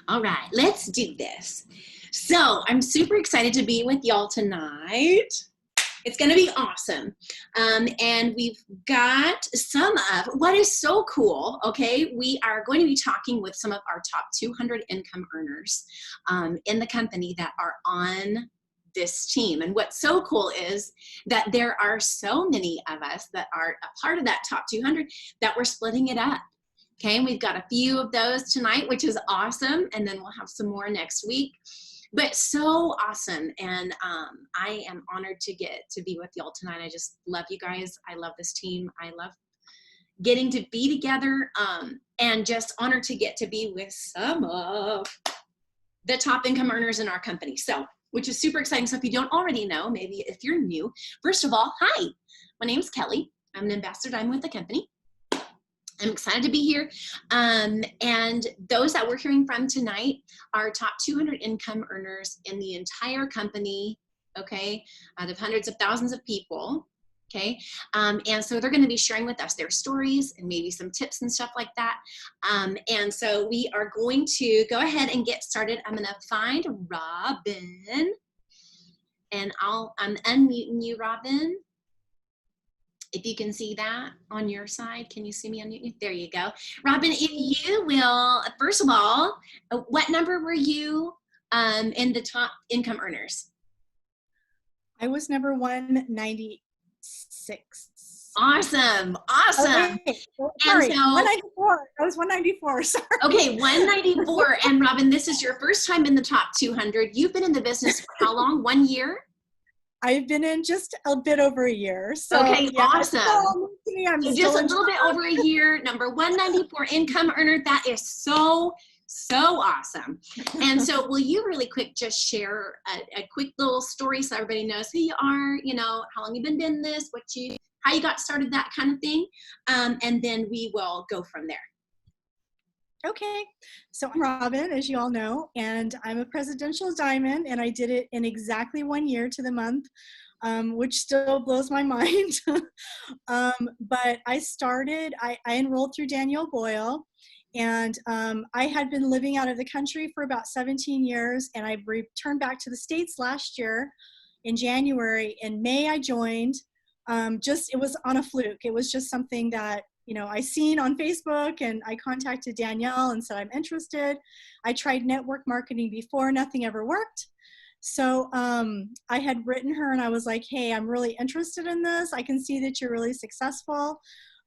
All right, let's do this. So I'm super excited to be with y'all tonight. It's going to be awesome. And we've got some of what is so cool. Okay, we are going to be talking with some of our top 200 income earners in the company that are on this team. And what's so cool is that there are so many of us that are a part of that top 200 that we're splitting it up. Okay, and we've got a few of those tonight, which is awesome. And then we'll have some more next week. But so awesome. And I am honored to get to be with y'all tonight. I just love you guys. I love this team. I love getting to be together and just honored to get to be with some of the top income earners in our company. So, which is super exciting. So if you don't already know, maybe if you're new, first of all, hi, my name's Kelly. I'm an ambassador diamond with the company. I'm excited to be here. And those that we're hearing from tonight are top 200 income earners in the entire company, okay, out of hundreds of thousands of people, okay? And so they're gonna be sharing with us their stories and maybe some tips and stuff like that. And so we are going to go ahead and get started. I'm gonna find Robin, and I'm unmuting you, Robin. If you can see that on your side, can you see me on you? There you go. Robin, if you will, first of all, what number were you in the top income earners? I was number 196. Awesome, awesome. Okay. Sorry, 194. I was 194, sorry. Okay, 194. And Robin, this is your first time in the top 200. You've been in the business for how long? 1 year? I've been in just a bit over a year. So, okay, yeah, awesome. So just a little bit over a year, number 194 income earner. That is so awesome. And so will you really quick just share a quick little story so everybody knows who you are, you know, how long you've been doing this, how you got started, that kind of thing. And then we will go from there. Okay, so I'm Robin, as you all know, and I'm a presidential diamond, and I did it in exactly 1 year to the month, which still blows my mind. But I enrolled through Danielle, and I had been living out of the country for about 17 years, and I returned back to the States last year in January. In May, I joined. It was on a fluke. It was just something that, you know, I seen on Facebook, and I contacted Danielle and said, I'm interested. I tried network marketing before, nothing ever worked. So I had written her and I was like, hey, I'm really interested in this. I can see that you're really successful,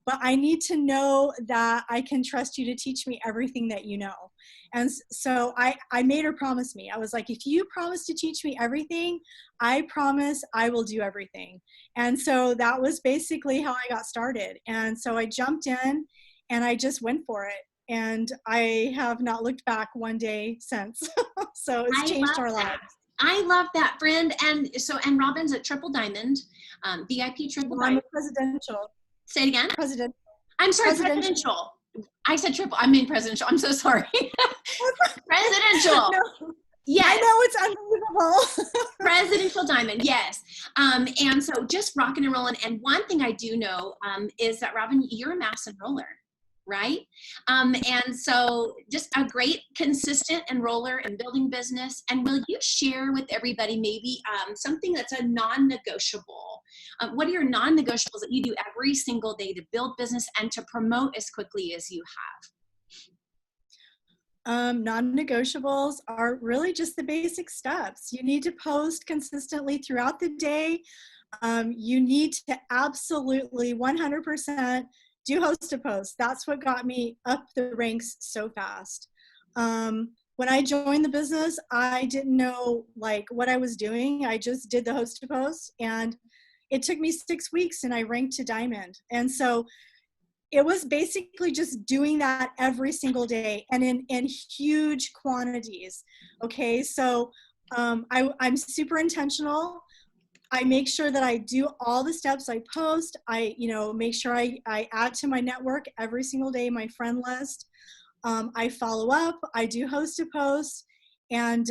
but I need to know that I can trust you to teach me everything that you know. And so I made her promise me. I was like, if you promise to teach me everything, I promise I will do everything. And so that was basically how I got started. And so I jumped in and I just went for it. And I have not looked back one day since. So it's changed our lives. I love that, friend. And Robin's a triple diamond, VIP triple diamond. I'm a presidential. Say it again. President. I'm sorry, presidential. I said triple. I mean presidential. I'm so sorry. Presidential. No. Yes. I know, it's unbelievable. Presidential diamond, yes. And so just rocking and rolling. And one thing I do know is that, Robin, you're a mass enroller, right? And so just a great consistent enroller in building business. And will you share with everybody maybe something that's a non-negotiable? What are your non-negotiables that you do every single day to build business and to promote as quickly as you have? Non-negotiables are really just the basic steps. You need to post consistently throughout the day. You need to absolutely 100% do host to post. That's what got me up the ranks so fast. When I joined the business, I didn't know like what I was doing. I just did the host to post, and it took me 6 weeks and I ranked to diamond. And so it was basically just doing that every single day and in huge quantities. Okay, so I'm super intentional. I make sure that I do all the steps. I post. I make sure I add to my network every single day, my friend list. I follow up. I do host to post, and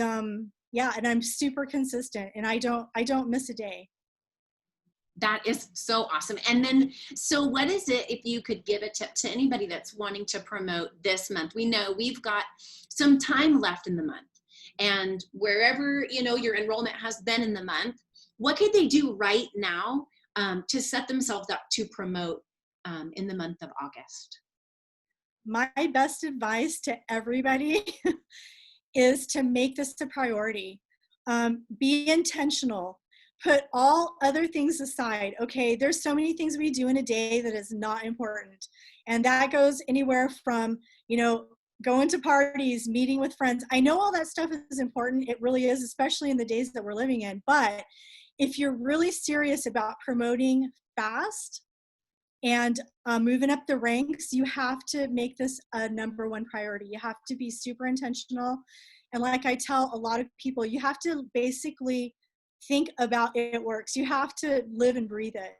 yeah, and I'm super consistent, and I don't miss a day. That is so awesome. And then, so what is it, if you could give a tip to anybody that's wanting to promote this month? We know we've got some time left in the month. And wherever, your enrollment has been in the month, what could they do right now to set themselves up to promote in the month of August? My best advice to everybody is to make this a priority. Be intentional. Put all other things aside. Okay, there's so many things we do in a day that is not important. And that goes anywhere from, going to parties, meeting with friends. I know all that stuff is important. It really is, especially in the days that we're living in. But if you're really serious about promoting fast and moving up the ranks, you have to make this a number one priority. You have to be super intentional. And like I tell a lot of people, you have to basically think about it works. You have to live and breathe it.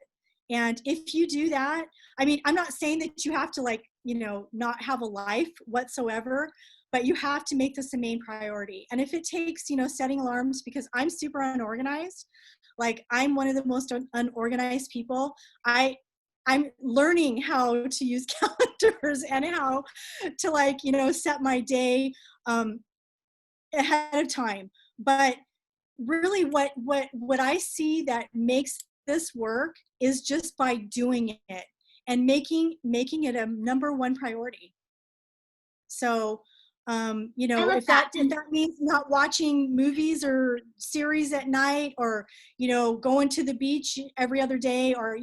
And if you do that, I'm not saying that you have to not have a life whatsoever, but you have to make this a main priority. And if it takes, setting alarms, because I'm super unorganized, I'm one of the most unorganized people. I'm learning how to use calendars and how to set my day ahead of time. But really what I see that makes this work is just by doing it and making it a number one priority. So if that means not watching movies or series at night, or going to the beach every other day, or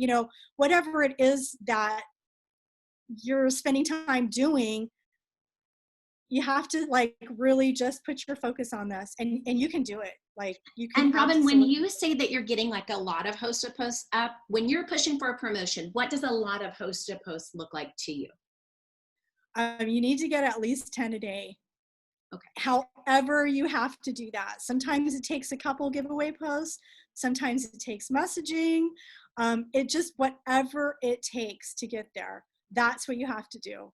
whatever it is that you're spending time doing, you have to really just put your focus on this, and you can do it. You can. And Robin, when you say that you're getting a lot of hosted posts up, when you're pushing for a promotion, what does a lot of hosted posts look like to you? You need to get at least 10 a day. Okay. However, you have to do that. Sometimes it takes a couple giveaway posts. Sometimes it takes messaging. It just, whatever it takes to get there. That's what you have to do.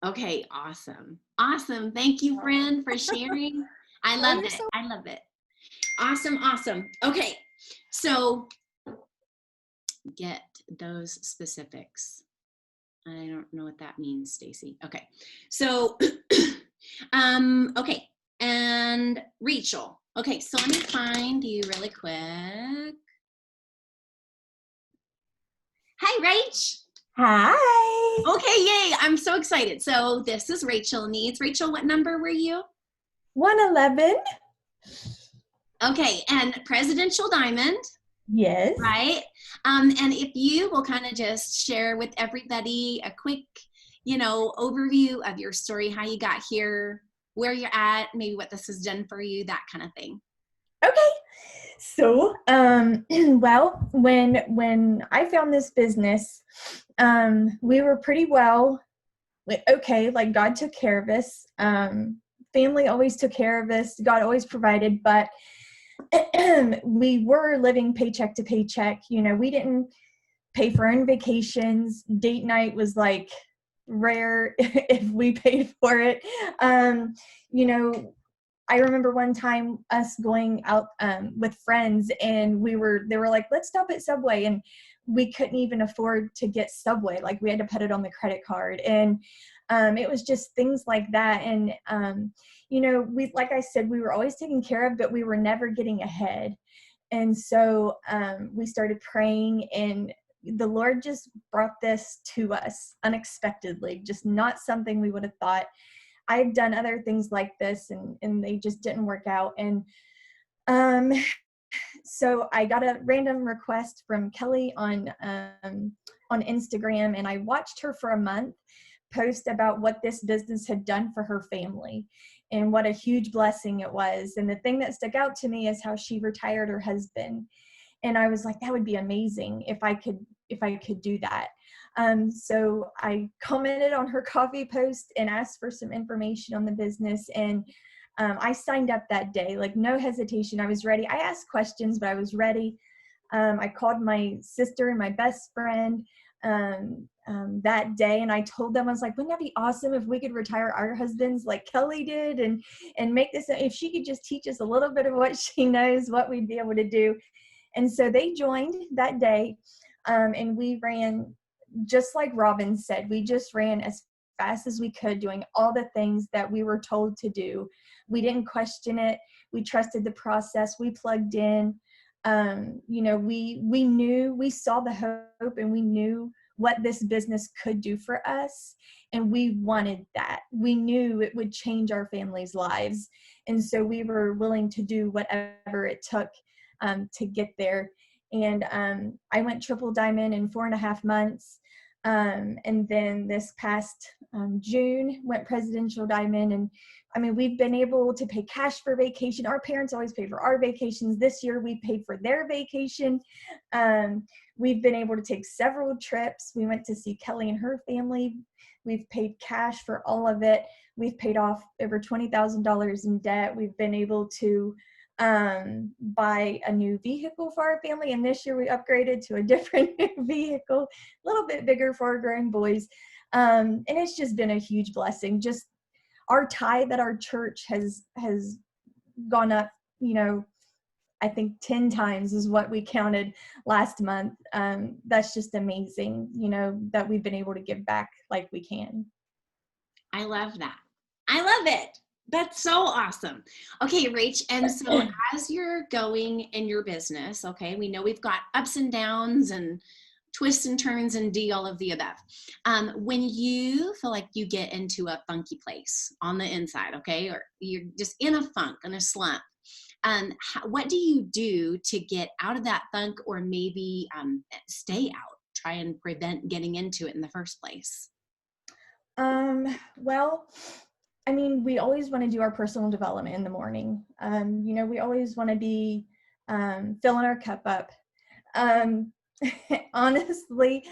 Okay, awesome. Awesome. Thank you, friend, for sharing. I love it. I love it. Awesome. Awesome. Okay. So get those specifics. I don't know what that means, Stacy. Okay. So, okay. And Rachael. Okay. So let me find you really quick. Hi, Rach. Hi. Okay. Yay. I'm so excited. So this is Rachael Needs. Rachael, what number were you? 111. Okay. And Presidential Diamond. Yes. Right. And if you will kind of just share with everybody a quick, overview of your story, how you got here, where you're at, maybe what this has done for you, that kind of thing. Okay. So, well, when I found this business, we were pretty well, okay, God took care of us. Family always took care of us. God always provided, but we were living paycheck to paycheck. We didn't pay for our own vacations. Date night was rare if we paid for it. I remember one time us going out with friends, and they were like, let's stop at Subway. And we couldn't even afford to get Subway. We had to put it on the credit card. And it was just things like that. And, like I said, we were always taken care of, but we were never getting ahead. And so we started praying, and the Lord just brought this to us unexpectedly, just not something we would have thought. I've done other things like this, and they just didn't work out. And so I got a random request from Kelly on Instagram, and I watched her for a month post about what this business had done for her family and what a huge blessing it was. And the thing that stuck out to me is how she retired her husband. And I was like, that would be amazing if I could do that. So I commented on her coffee post and asked for some information on the business. And I signed up that day, no hesitation. I was ready. I asked questions, but I was ready. I called my sister and my best friend that day, and I told them, I was like, wouldn't that be awesome if we could retire our husbands like Kelly did, and make this, if she could just teach us a little bit of what she knows, what we'd be able to do. And so they joined that day, and we ran, just like Robin said, we just ran as fast as we could, doing all the things that we were told to do. We didn't question it. We trusted the process. We plugged in. We knew, we saw the hope, and we knew what this business could do for us. And we wanted that. We knew it would change our families' lives. And so we were willing to do whatever it took to get there. And I went triple diamond in 4.5 months. And then this past June went presidential diamond. And I mean, we've been able to pay cash for vacation. Our parents always pay for our vacations. This year we paid for their vacation. We've been able to take several trips. We went to see Kelly and her family. We've paid cash for all of it. We've paid off over $20,000 in debt. We've been able to buy a new vehicle for our family. And this year we upgraded to a different vehicle, a little bit bigger for our grown boys. And it's just been a huge blessing. Just our tithe at our church has gone up, I think 10 times is what we counted last month. That's just amazing, that we've been able to give back like we can. I love that. I love it. That's so awesome. Okay, Rach, and so as you're going in your business, okay, we know we've got ups and downs and twists and turns and all of the above. When you feel like you get into a funky place on the inside, okay, or you're just in a funk, in a slump, what do you do to get out of that funk, or maybe stay out, try and prevent getting into it in the first place? Well, I mean, we always want to do our personal development in the morning. We always want to be filling our cup up. Honestly,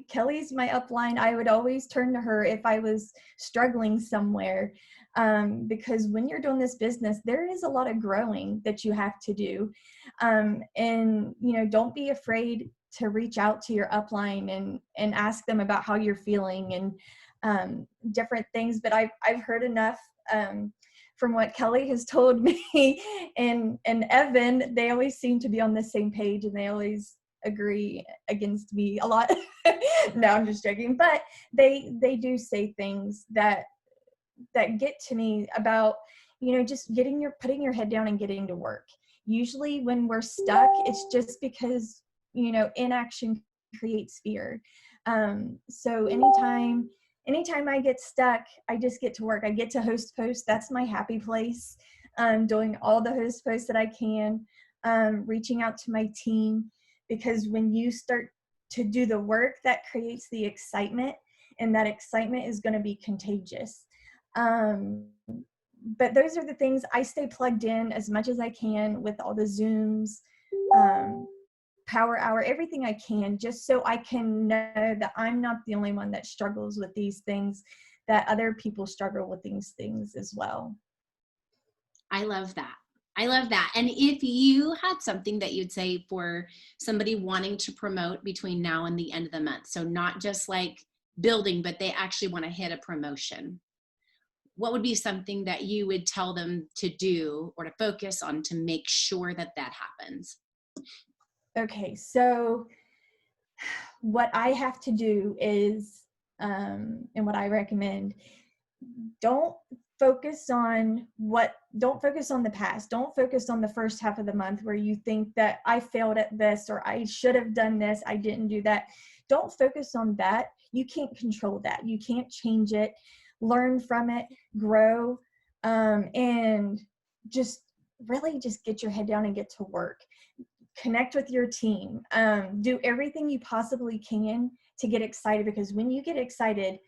Kelly's my upline. I would always turn to her if I was struggling somewhere, because when you're doing this business, there is a lot of growing that you have to do. And don't be afraid to reach out to your upline and ask them about how you're feeling and different things. But I've heard enough from what Kelly has told me and Evan. They always seem to be on the same page, and they always agree against me a lot. No, I'm just joking. But they do say things that get to me about, just putting your head down and getting to work. Usually when we're stuck, it's just because, inaction creates fear. So anytime I get stuck, I just get to work. I get to host posts. That's my happy place. Doing all the host posts that I can, reaching out to my team, because when you start to do the work, that creates the excitement, and that excitement is going to be contagious. But those are the things. I stay plugged in as much as I can with all the Zooms, Power Hour, everything I can, just so I can know that I'm not the only one that struggles with these things, that other people struggle with these things as well. I love that. I love that. And if you had something that you'd say for somebody wanting to promote between now and the end of the month, so not just like building, but they actually want to hit a promotion, what would be something that you would tell them to do or to focus on to make sure that happens? Okay, so what I have to do is, and what I recommend, don't focus on the past. Don't focus on the first half of the month where you think that I failed at this, or I should have done this, I didn't do that. Don't focus on that. You can't control that. You can't change it. Learn from it, grow, and just get your head down and get to work. Connect with your team. Do everything you possibly can to get excited, because when you get excited,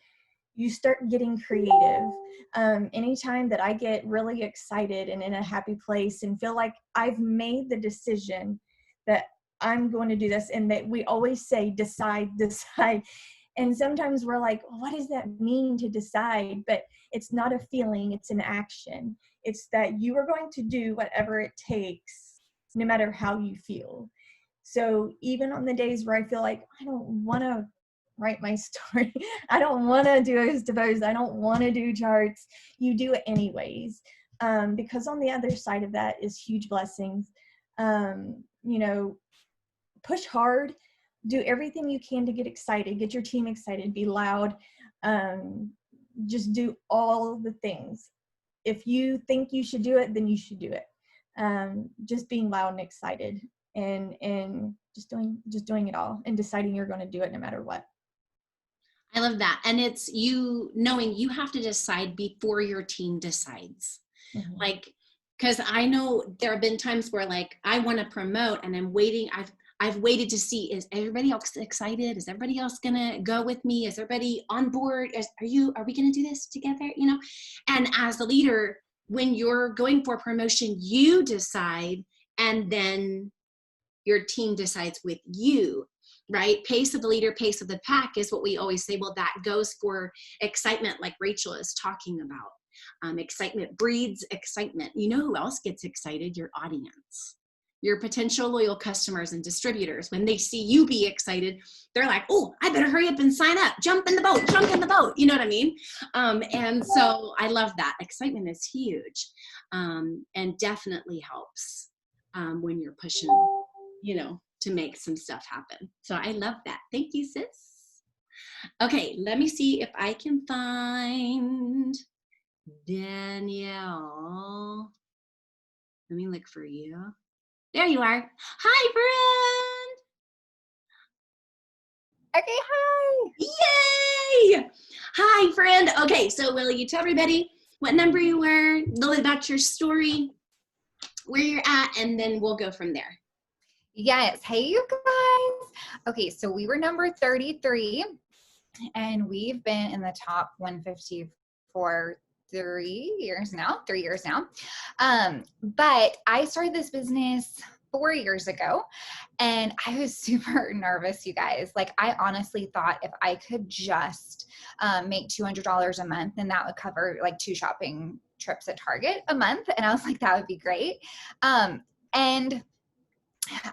you start getting creative. Anytime that I get really excited and in a happy place and feel like I've made the decision that I'm going to do this, and that we always say, decide. And sometimes we're like, what does that mean to decide? But it's not a feeling, it's an action. It's that you are going to do whatever it takes, no matter how you feel. So even on the days where I feel like I don't want to write my story, I don't want to do host to post, I don't want to do charts, you do it anyways, because on the other side of that is huge blessings. Push hard, do everything you can to get excited, get your team excited, be loud, Just do all the things. If you think you should do it, then you should do it. Just being loud and excited, and just doing it all, and deciding you're going to do it no matter what. I love that. And it's you knowing you have to decide before your team decides. Mm-hmm. Like, because I know there have been times where like I want to promote and I'm waiting. I've waited to see, is everybody else excited? Is everybody else gonna go with me? Is everybody on board? Are we gonna do this together? You know? And as the leader, when you're going for promotion, you decide, and then your team decides with you, right? Pace of the leader, pace of the pack is what we always say. Well, that goes for excitement, like Rachael is talking about. Excitement breeds excitement. You know who else gets excited? Your audience, your potential loyal customers and distributors. When they see you be excited, they're like, oh, I better hurry up and sign up. Jump in the boat. You know what I mean? And so I love that. Excitement is huge, and definitely helps when you're pushing, to make some stuff happen. So I love that. Thank you, sis. Okay, let me see if I can find Danielle. Let me look for you. There you are. Hi, friend. Okay, hi. Yay! Hi, friend. Okay, so will you tell everybody what number you were, a little bit about your story, where you're at, and then we'll go from there. Yes. Hey, you guys. Okay, so we were number 33, and we've been in the top 150 for 3 years now. But I started this business 4 years ago, and I was super nervous, you guys. Like, I honestly thought if I could just make $200 a month, then that would cover like 2 shopping trips at Target a month. And I was like, that would be great. And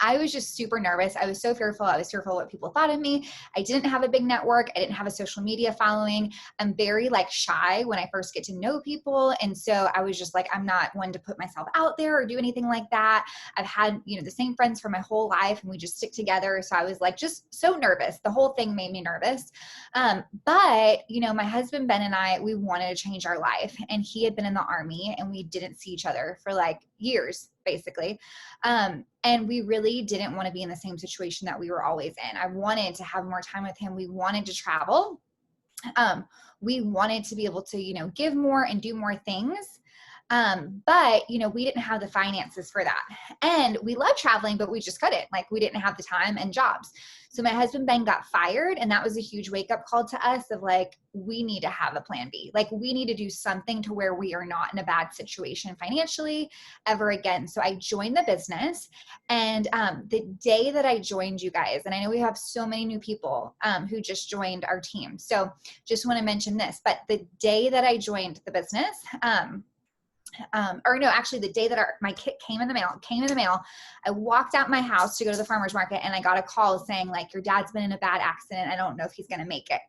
I was just super nervous. I was so fearful. I was fearful what people thought of me. I didn't have a big network. I didn't have a social media following. I'm very like shy when I first get to know people. And so I was just like, I'm not one to put myself out there or do anything like that. I've had, the same friends for my whole life, and we just stick together. So I was like, just so nervous. The whole thing made me nervous. But my husband, Ben, and I, we wanted to change our life, and he had been in the Army, and we didn't see each other for like years, basically. And we really didn't want to be in the same situation that we were always in. I wanted to have more time with him. We wanted to travel. We wanted to be able to, give more and do more things. But we didn't have the finances for that. And we love traveling, but we just couldn't. Like, we didn't have the time and jobs. So my husband, Ben, got fired, and that was a huge wake up call to us of like, we need to have a plan B. Like, we need to do something to where we are not in a bad situation financially ever again. So I joined the business, and the day that I joined, you guys, and I know we have so many new people who just joined our team. So just want to mention this, but the day that I joined the business, the day that my kit came in the mail, I walked out my house to go to the farmer's market, and I got a call saying like, your dad's been in a bad accident. I don't know if he's going to make it.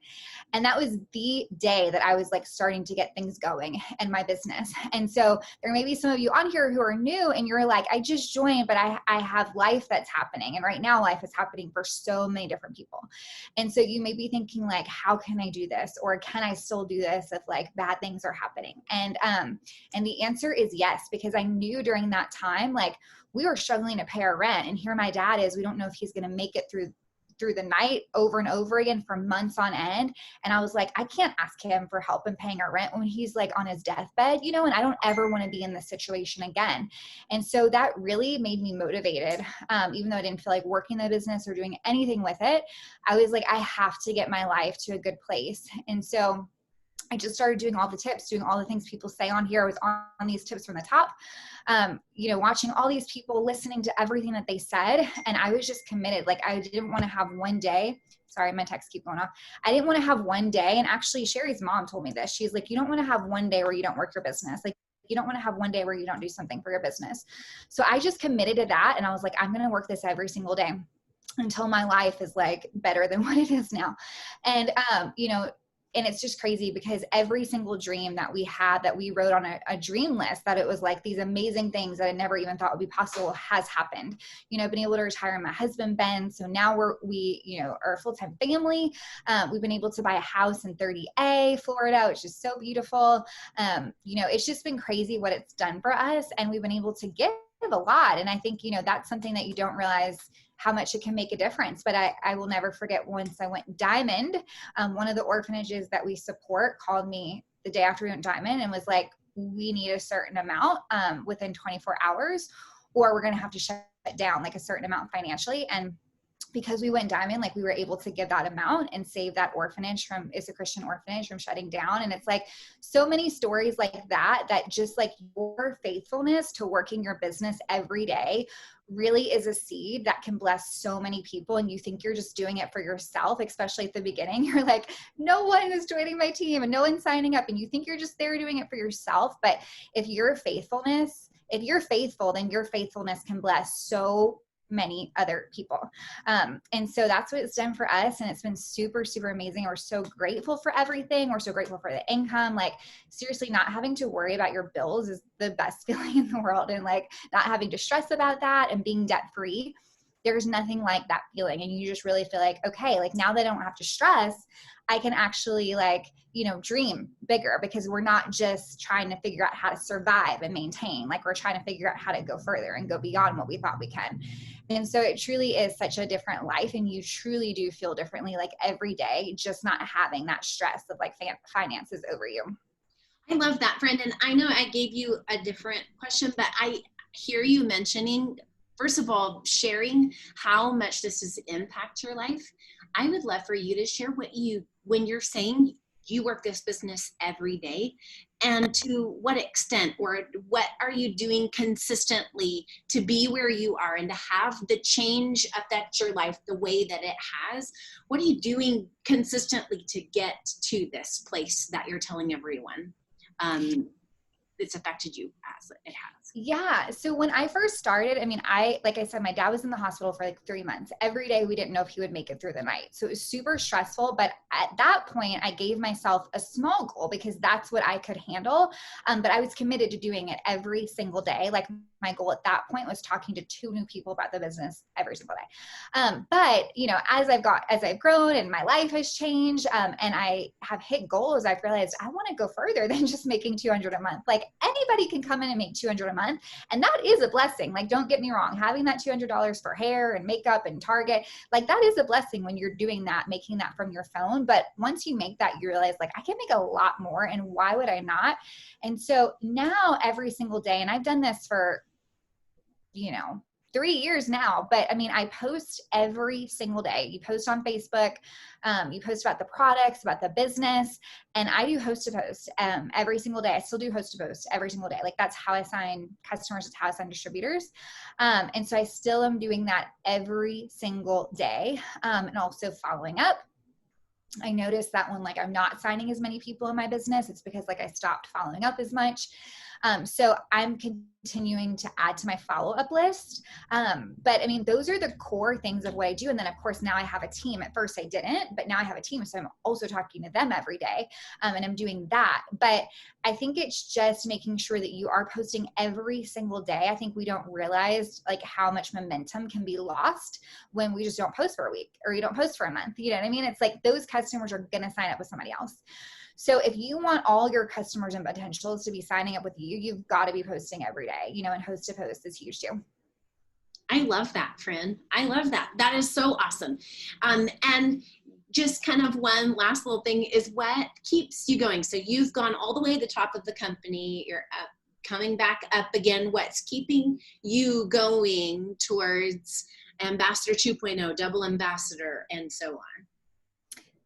And that was the day that I was like starting to get things going in my business. And so there may be some of you on here who are new, and you're like, I just joined, but I have life that's happening. And right now life is happening for so many different people. And so you may be thinking like, how can I do this? Or can I still do this if like bad things are happening? And the answer is yes, because I knew during that time, like, we were struggling to pay our rent, and here my dad is, we don't know if he's going to make it through the night over and over again for months on end. And I was like, I can't ask him for help in paying our rent when he's like on his deathbed, and I don't ever want to be in this situation again. And so that really made me motivated. Even though I didn't feel like working the business or doing anything with it, I was like, I have to get my life to a good place. And so I just started doing all the tips, doing all the things people say on here. I was on these tips from the top, watching all these people, listening to everything that they said. And I was just committed. Like, I didn't want to have one day. Sorry, my texts keep going off. I didn't want to have one day. And actually, Sherry's mom told me this. She's like, you don't want to have one day where you don't work your business. Like, you don't want to have one day where you don't do something for your business. So I just committed to that. And I was like, I'm going to work this every single day until my life is like better than what it is now. And, and it's just crazy because every single dream that we had, that we wrote on a dream list, that it was like these amazing things that I never even thought would be possible, has happened. You know, I've been able to retire my husband, Ben. So now we are a full-time family. We've been able to buy a house in 30A, Florida, which is so beautiful. It's just been crazy what it's done for us. And we've been able to give a lot. And I think, that's something that you don't realize how much it can make a difference. But I will never forget, once I went diamond, one of the orphanages that we support called me the day after we went diamond and was like, we need a certain amount within 24 hours, or we're going to have to shut it down, like a certain amount financially. And because we went diamond, like we were able to give that amount and save that orphanage it's a Christian orphanage, from shutting down. And it's like so many stories like that just like your faithfulness to working your business every day really is a seed that can bless so many people. And you think you're just doing it for yourself, especially at the beginning. You're like, no one is joining my team and no one's signing up. And you think you're just there doing it for yourself. But if you're faithful, then your faithfulness can bless so many other people. And so that's what it's done for us. And it's been super, super amazing. We're so grateful for everything. We're so grateful for the income. Like, seriously, not having to worry about your bills is the best feeling in the world. And like not having to stress about that and being debt free. There's nothing like that feeling. And you just really feel like, okay, like now that I don't have to stress, I can actually dream bigger, because we're not just trying to figure out how to survive and maintain. Like, we're trying to figure out how to go further and go beyond what we thought we can. And so it truly is such a different life. And you truly do feel differently, like every day, just not having that stress of like finances over you. I love that, friend. And I know I gave you a different question, but I hear you mentioning, first of all, sharing how much this has impacted your life. I would love for you to share when you're saying you work this business every day, and to what extent, or what are you doing consistently to be where you are and to have the change affect your life the way that it has? What are you doing consistently to get to this place that you're telling everyone it's affected you as it has? Yeah. So when I first started, like I said, my dad was in the hospital for like 3 months. Every day we didn't know if he would make it through the night. So it was super stressful. But at that point, I gave myself a small goal, because that's what I could handle. But I was committed to doing it every single day. Like, my goal at that point was talking to 2 new people about the business every single day. But as I've grown and my life has changed, and I have hit goals, I've realized I want to go further than just making $200 a month. Like, anybody can come in and make $200 a month. And that is a blessing. Like, don't get me wrong, having that $200 for hair and makeup and Target, like that is a blessing when you're doing that, making that from your phone. But once you make that, you realize like, I can make a lot more, and why would I not? And so now every single day, and I've done this for 3 years now, but I post every single day. You post on Facebook, you post about the products, about the business, and I do host to post every single day. I still do host to post every single day. Like, that's how I sign customers. It's how I sign distributors. And so I still am doing that every single day, and also following up. I noticed that when like I'm not signing as many people in my business, it's because like I stopped following up as much. So I'm continuing to add to my follow-up list. But those are the core things of what I do. And then of course, now I have a team. At first I didn't, but now I have a team. So I'm also talking to them every day. And I'm doing that. But I think it's just making sure that you are posting every single day. I think we don't realize like how much momentum can be lost when we just don't post for a week, or you don't post for a month. You know what I mean? It's like those customers are going to sign up with somebody else. So if you want all your customers and potentials to be signing up with you, you've got to be posting every day, and host to post is huge too. I love that, friend. I love that. That is so awesome. And just kind of one last little thing is, what keeps you going? So you've gone all the way to the top of the company. You're up, coming back up again. What's keeping you going towards Ambassador 2.0, double ambassador, and so on?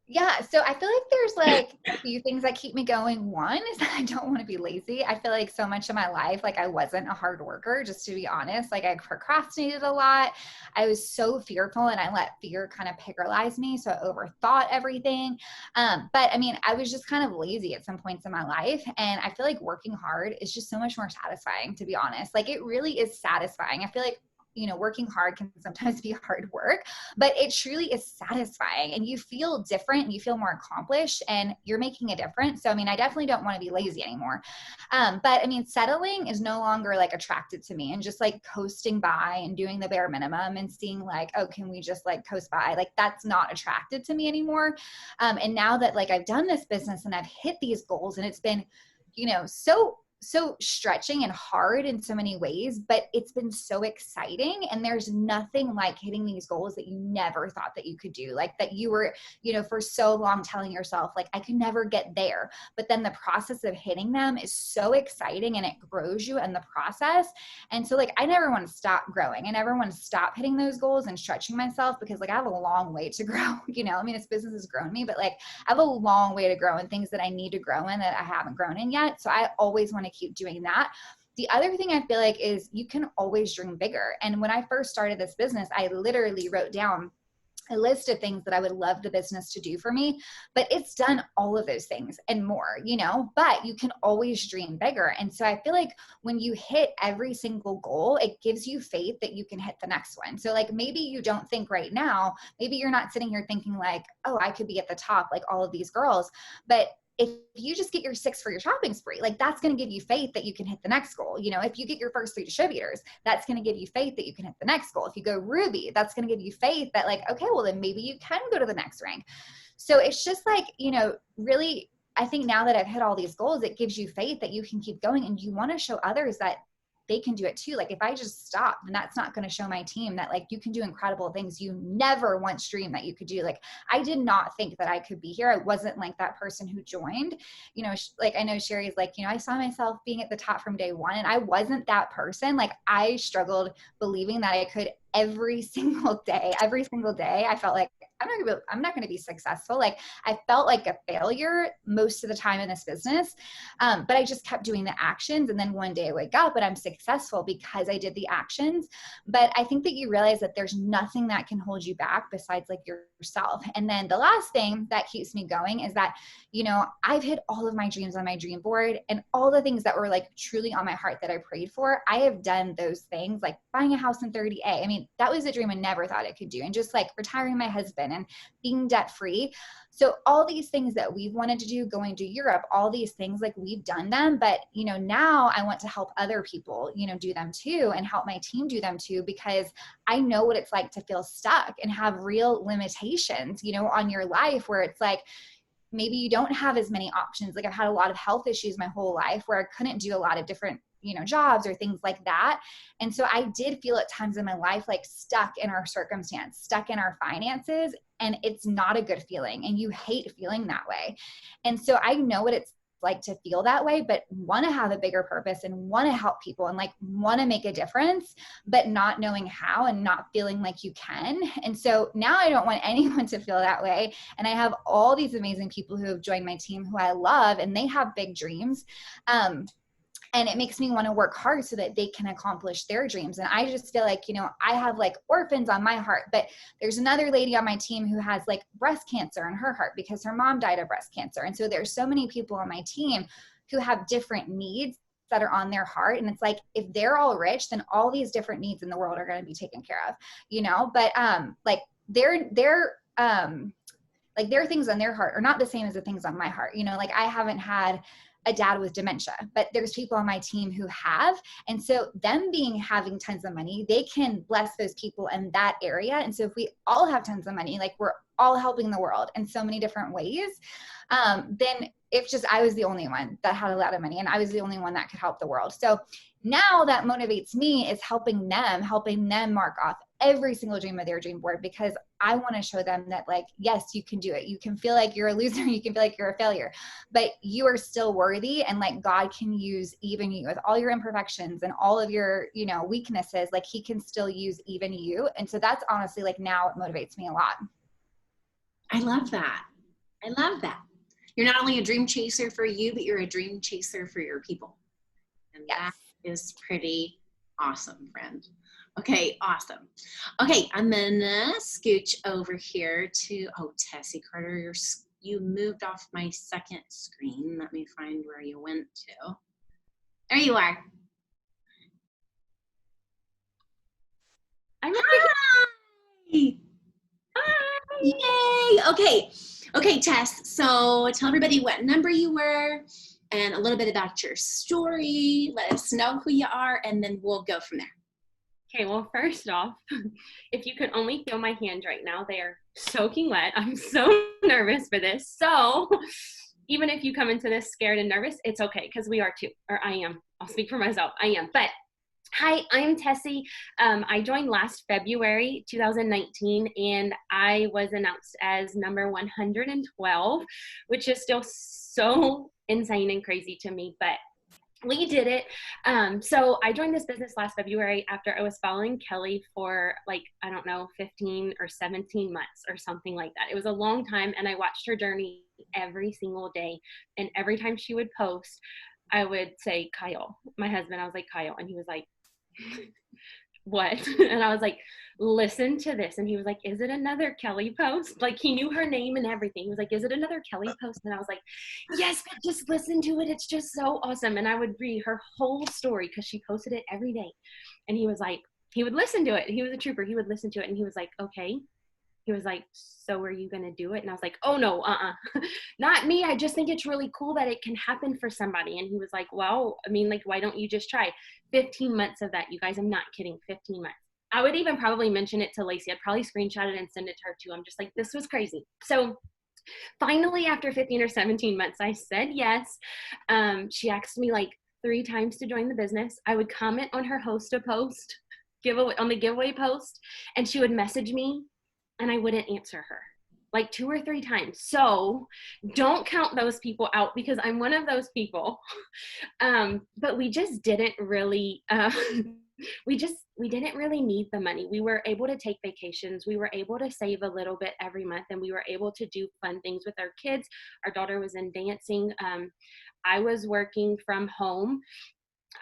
Yeah. So I feel like there's like a few things that keep me going. One is that I don't want to be lazy. I feel like so much of my life, like I wasn't a hard worker, just to be honest. Like I procrastinated a lot. I was so fearful, and I let fear kind of paralyze me. So I overthought everything. But I was just kind of lazy at some points in my life. And I feel like working hard is just so much more satisfying, to be honest. Like it really is satisfying. I feel like working hard can sometimes be hard work, but it truly is satisfying and you feel different and you feel more accomplished and you're making a difference. So, I mean, I definitely don't want to be lazy anymore. But I mean, settling is no longer like attracted to me, and just like coasting by and doing the bare minimum and seeing like, oh, can we just like coast by? Like that's not attracted to me anymore. And now that like I've done this business and I've hit these goals, and it's been, so stretching and hard in so many ways, but it's been so exciting. And there's nothing like hitting these goals that you never thought that you could do. Like that you were, for so long telling yourself like, I could never get there. But then the process of hitting them is so exciting and it grows you in the process. And so like, I never want to stop growing. I never want to stop hitting those goals and stretching myself, because like I have a long way to grow, I mean, this business has grown me, but like I have a long way to grow in things that I need to grow in that I haven't grown in yet. So I always want to keep doing that. The other thing I feel like is you can always dream bigger. And when I first started this business, I literally wrote down a list of things that I would love the business to do for me, but it's done all of those things and more, but you can always dream bigger. And so I feel like when you hit every single goal, it gives you faith that you can hit the next one. So like, maybe you don't think right now, maybe you're not sitting here thinking like, oh, I could be at the top like all of these girls, but if you just get your 6 for your shopping spree, like that's going to give you faith that you can hit the next goal. If you get your first 3 distributors, that's going to give you faith that you can hit the next goal. If you go Ruby, that's going to give you faith that like, okay, well then maybe you can go to the next rank. So it's just like, really, I think now that I've hit all these goals, it gives you faith that you can keep going, and you want to show others that they can do it too. Like if I just stop, then that's not going to show my team that like you can do incredible things you never once dreamed that you could do. Like I did not think that I could be here. I wasn't like that person who joined, like I know Sherry's like, I saw myself being at the top from day one, and I wasn't that person. Like I struggled believing that I could every single day. I felt like I'm not going to be successful. Like I felt like a failure most of the time in this business. But I just kept doing the actions. And then one day I wake up and I'm successful because I did the actions. But I think that you realize that there's nothing that can hold you back besides like yourself. And then the last thing that keeps me going is that, I've hit all of my dreams on my dream board, and all the things that were like truly on my heart that I prayed for, I have done those things, like buying a house in 30A. I mean, that was a dream I never thought I could do. And just like retiring my husband and being debt free. So all these things that we've wanted to do, going to Europe, all these things, like we've done them, but now I want to help other people, do them too, and help my team do them too, because I know what it's like to feel stuck and have real limitations, on your life, where it's like, maybe you don't have as many options. Like I've had a lot of health issues my whole life where I couldn't do a lot of different jobs or things like that. And so I did feel at times in my life, like stuck in our circumstance, stuck in our finances. And it's not a good feeling. And you hate feeling that way. And so I know what it's like to feel that way, but want to have a bigger purpose and want to help people and like want to make a difference, but not knowing how and not feeling like you can. And so now I don't want anyone to feel that way. And I have all these amazing people who have joined my team who I love, and they have big dreams. And it makes me want to work hard so that they can accomplish their dreams. And I just feel like, I have like orphans on my heart, but there's another lady on my team who has like breast cancer in her heart because her mom died of breast cancer. And so there's so many people on my team who have different needs that are on their heart. And it's like, if they're all rich, then all these different needs in the world are going to be taken care of, but like their things on their heart are not the same as the things on my heart. Like I haven't had a dad with dementia, but there's people on my team who have. And so them having tons of money, they can bless those people in that area. And so if we all have tons of money, like we're all helping the world in so many different ways, then if just I was the only one that had a lot of money and I was the only one that could help the world. So now that motivates me is helping them mark off every single dream of their dream board, because I want to show them that like, yes, you can do it. You can feel like you're a loser. You can feel like you're a failure, but you are still worthy. And like God can use even you with all your imperfections and all of your, weaknesses. Like he can still use even you. And so that's honestly like now it motivates me a lot. I love that. You're not only a dream chaser for you, but you're a dream chaser for your people. And yes. That is pretty awesome, friend. Okay, awesome. Okay, I'm gonna scooch over here to, Tessie Carter, you moved off my second screen. Let me find where you went to. There you are. I'm Hi. Hi. Yay. Okay, Tess. So tell everybody what number you were and a little bit about your story. Let us know who you are, and then we'll go from there. Okay, well, first off, if you could only feel my hands right now, they are soaking wet. I'm so nervous for this. So even if you come into this scared and nervous, it's okay, because we are too, or I am. I'll speak for myself. I am. But hi, I'm Tessie. I joined last February 2019, and I was announced as number 112, which is still so insane and crazy to me, but we did it. So I joined this business last February after I was following Kelly for 15 or 17 months or something like that. It was a long time, and I watched her journey every single day. And every time she would post, I would say, Kyle, my husband, I was like, Kyle. And he was like, what? And I was like, listen to this. And he was like, is it another Kelly post? Like, he knew her name and everything. He was like, is it another Kelly post? And I was like, yes, but just listen to it. It's just so awesome. And I would read her whole story because she posted it every day. And he was like, he would listen to it. He was a trooper. He would listen to it. And he was like, okay. He was like, so are you going to do it? And I was like, oh no, not me. I just think it's really cool that it can happen for somebody. And he was like, well, I mean, like, why don't you just try 15 months of that? You guys, I'm not kidding. 15 months. I would even probably mention it to Lacey. I'd probably screenshot it and send it to her too. I'm just like, this was crazy. So finally, after 15 or 17 months, I said yes. She asked me like 3 times to join the business. I would comment on her host a post, on the giveaway post, and she would message me, and I wouldn't answer her like 2 or 3 times. So don't count those people out, because I'm one of those people. But we just didn't really, we didn't really need the money. We were able to take vacations. We were able to save a little bit every month, and we were able to do fun things with our kids. Our daughter was in dancing. I was working from home.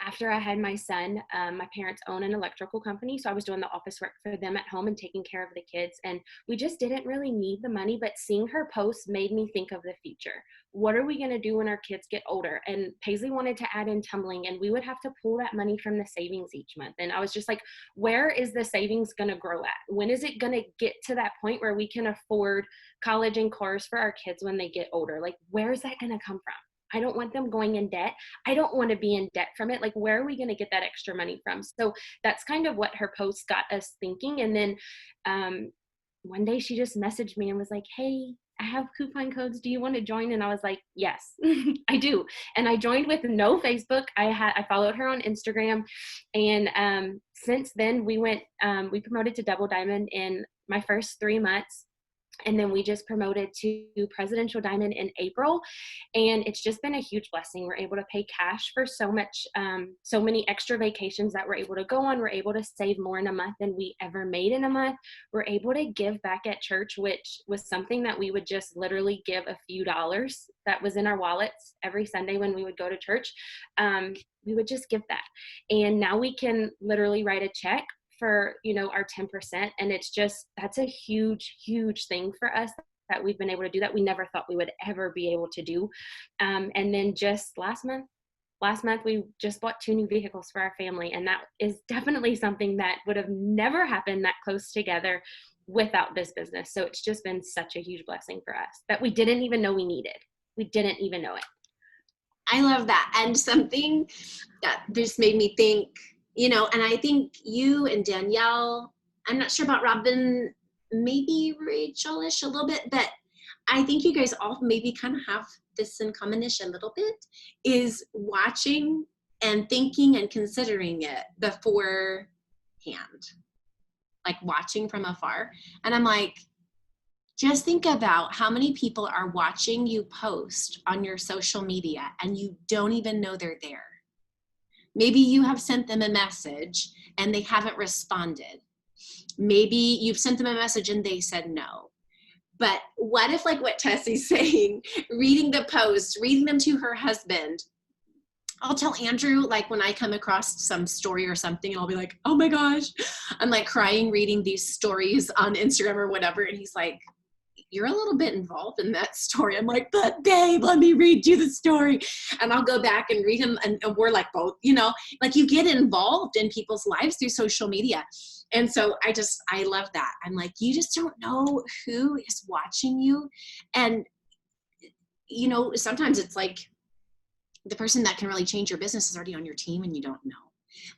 After I had my son, my parents own an electrical company, so I was doing the office work for them at home and taking care of the kids, and we just didn't really need the money. But seeing her posts made me think of the future. What are we going to do when our kids get older? And Paisley wanted to add in tumbling, and we would have to pull that money from the savings each month. And I was just like, where is the savings going to grow at? When is it going to get to that point where we can afford college and cars for our kids when they get older? Like, where is that going to come from? I don't want them going in debt. I don't want to be in debt from it. Like, where are we going to get that extra money from? So that's kind of what her post got us thinking. And then one day she just messaged me and was like, hey, I have coupon codes. Do you want to join? And I was like, yes, I do. And I joined with no Facebook. I followed her on Instagram. And since then we promoted to Double Diamond in my first 3 months. And then we just promoted to Presidential Diamond in April. And it's just been a huge blessing. We're able to pay cash for so many extra vacations that we're able to go on. We're able to save more in a month than we ever made in a month. We're able to give back at church, which was something that we would just literally give a few dollars that was in our wallets every Sunday when we would go to church. We would just give that. And now we can literally write a check for, our 10%. And that's a huge, huge thing for us that we've been able to do that we never thought we would ever be able to do. And then just last month, we just bought 2 new vehicles for our family. And that is definitely something that would have never happened that close together without this business. So it's just been such a huge blessing for us that we didn't even know we needed. We didn't even know it. I love that. And something that just made me think, and I think you and Danielle, I'm not sure about Robin, maybe Rachel-ish a little bit, but I think you guys all maybe kind of have this in common-ish a little bit, is watching and thinking and considering it beforehand, like watching from afar. And I'm like, just think about how many people are watching you post on your social media and you don't even know they're there. Maybe you have sent them a message and they haven't responded. Maybe you've sent them a message and they said no. But what if, like what Tessie's saying, reading the post, reading them to her husband, I'll tell Andrew, like when I come across some story or something, I'll be like, oh my gosh, I'm like crying reading these stories on Instagram or whatever. And he's like, you're a little bit involved in that story. I'm like, but babe, let me read you the story. And I'll go back and read him. And we're like both, you know, like you get involved in people's lives through social media. And so I love that. I'm like, you just don't know who is watching you. And, you know, sometimes it's like the person that can really change your business is already on your team and you don't know.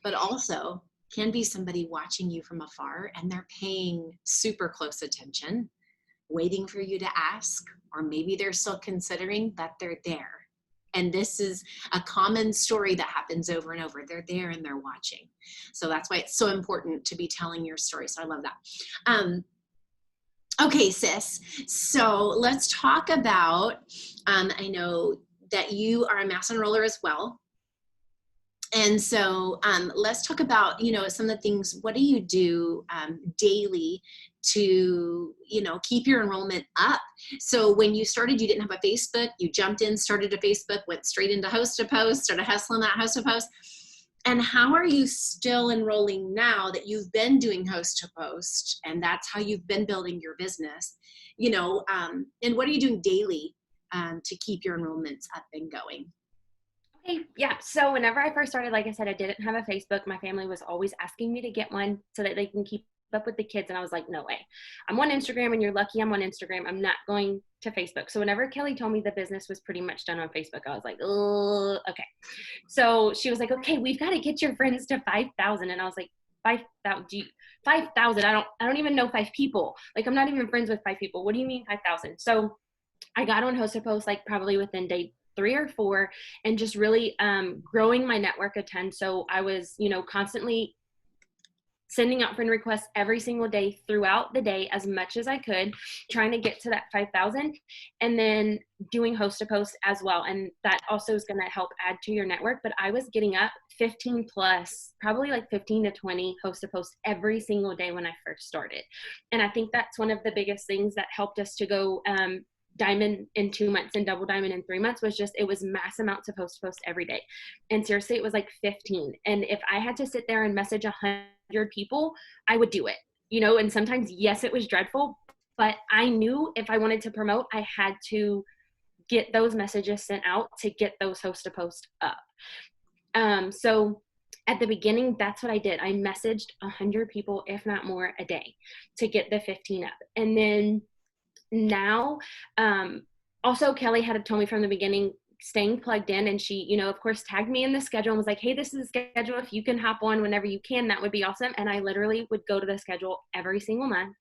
But also can be somebody watching you from afar and they're paying super close attention, waiting for you to ask, or maybe they're still considering, but they're there. And this is a common story that happens over and over. They're there and they're watching. So that's why it's so important to be telling your story. So I love that. Okay, sis. So let's talk about, I know that you are a mass enroller as well. And so let's talk about, you know, some of the things, what do you do daily to, you know, keep your enrollment up? So when you started, you didn't have a Facebook, you jumped in, started a Facebook, went straight into host to post, started hustling that host to post. And how are you still enrolling now that you've been doing host to post and that's how you've been building your business, you know, and what are you doing daily to keep your enrollments up and going? Okay, yeah. So whenever I first started, like I said, I didn't have a Facebook. My family was always asking me to get one so that they can keep up with the kids. And I was like, no way. I'm on Instagram and you're lucky I'm on Instagram. I'm not going to Facebook. So whenever Kelly told me the business was pretty much done on Facebook, I was like, oh, okay. So she was like, okay, we've got to get your friends to 5,000. And I was like, 5,000? 5,000? I don't even know 5 people. Like, I'm not even friends with 5 people. What do you mean 5,000? So I got on host to post like probably within day 3 or 4 and just really growing my network a ton. So I was, you know, constantly sending out friend requests every single day throughout the day as much as I could, trying to get to that 5,000 and then doing host to post as well. And that also is going to help add to your network. But I was getting up 15 plus, probably like 15 to 20 host to post every single day when I first started. And I think that's one of the biggest things that helped us to go diamond in 2 months and double diamond in 3 months was just, it was mass amounts of host to post every day. And seriously, it was like 15. And if I had to sit there and message 100 people, I would do it, you know, and sometimes, yes, it was dreadful, but I knew if I wanted to promote, I had to get those messages sent out to get those host to post up. So at the beginning, that's what I did. I messaged 100 people, if not more, a day to get the 15 up. And then now, also Kelly had told me from the beginning, staying plugged in, and she, you know, of course, tagged me in the schedule and was like, hey, this is the schedule. If you can hop on whenever you can, that would be awesome. And I literally would go to the schedule every single month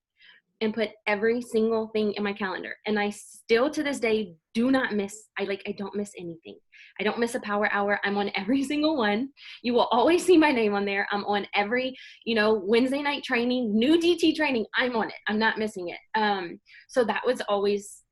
and put every single thing in my calendar. And I still to this day do not miss, I don't miss anything. I don't miss a power hour. I'm on every single one. You will always see my name on there. I'm on every, you know, Wednesday night training, new DT training. I'm on it. I'm not missing it. So that was always,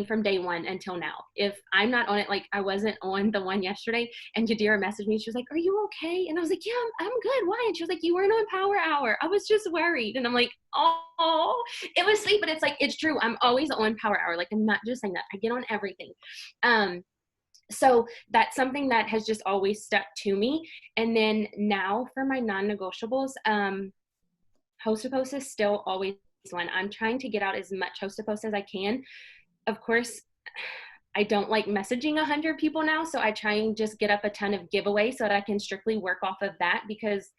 from day one until now. If I'm not on it, like I wasn't on the one yesterday, and Yadira messaged me. She was like, are you okay? And I was like, yeah, I'm good. Why? And she was like, you weren't on power hour. I was just worried. And I'm like, oh, it was sweet, but it's like, it's true. I'm always on power hour. Like, I'm not just saying that. I get on everything. So that's something that has just always stuck to me. And then now for my non-negotiables, host to post is still always one. I'm trying to get out as much host to post as I can. Of course, I don't like messaging 100 people now, so I try and just get up a ton of giveaways so that I can strictly work off of that, because,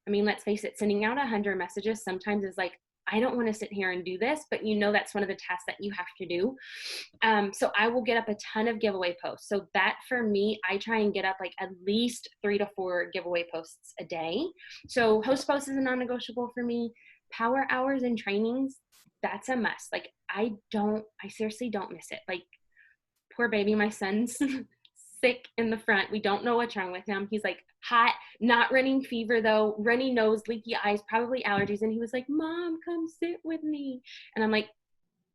I mean, let's face it, sending out 100 messages sometimes is like, I don't want to sit here and do this, but you know that's one of the tasks that you have to do. So I will get up a ton of giveaway posts. So that for me, I try and get up like at least 3 to 4 giveaway posts a day. So host posts is a non-negotiable for me. Power hours and trainings, that's a must. Like I seriously don't miss it. Like poor baby, my son's sick in the front. We don't know what's wrong with him. He's like hot, not running fever though, runny nose, leaky eyes, probably allergies. And he was like, Mom, come sit with me. And I'm like,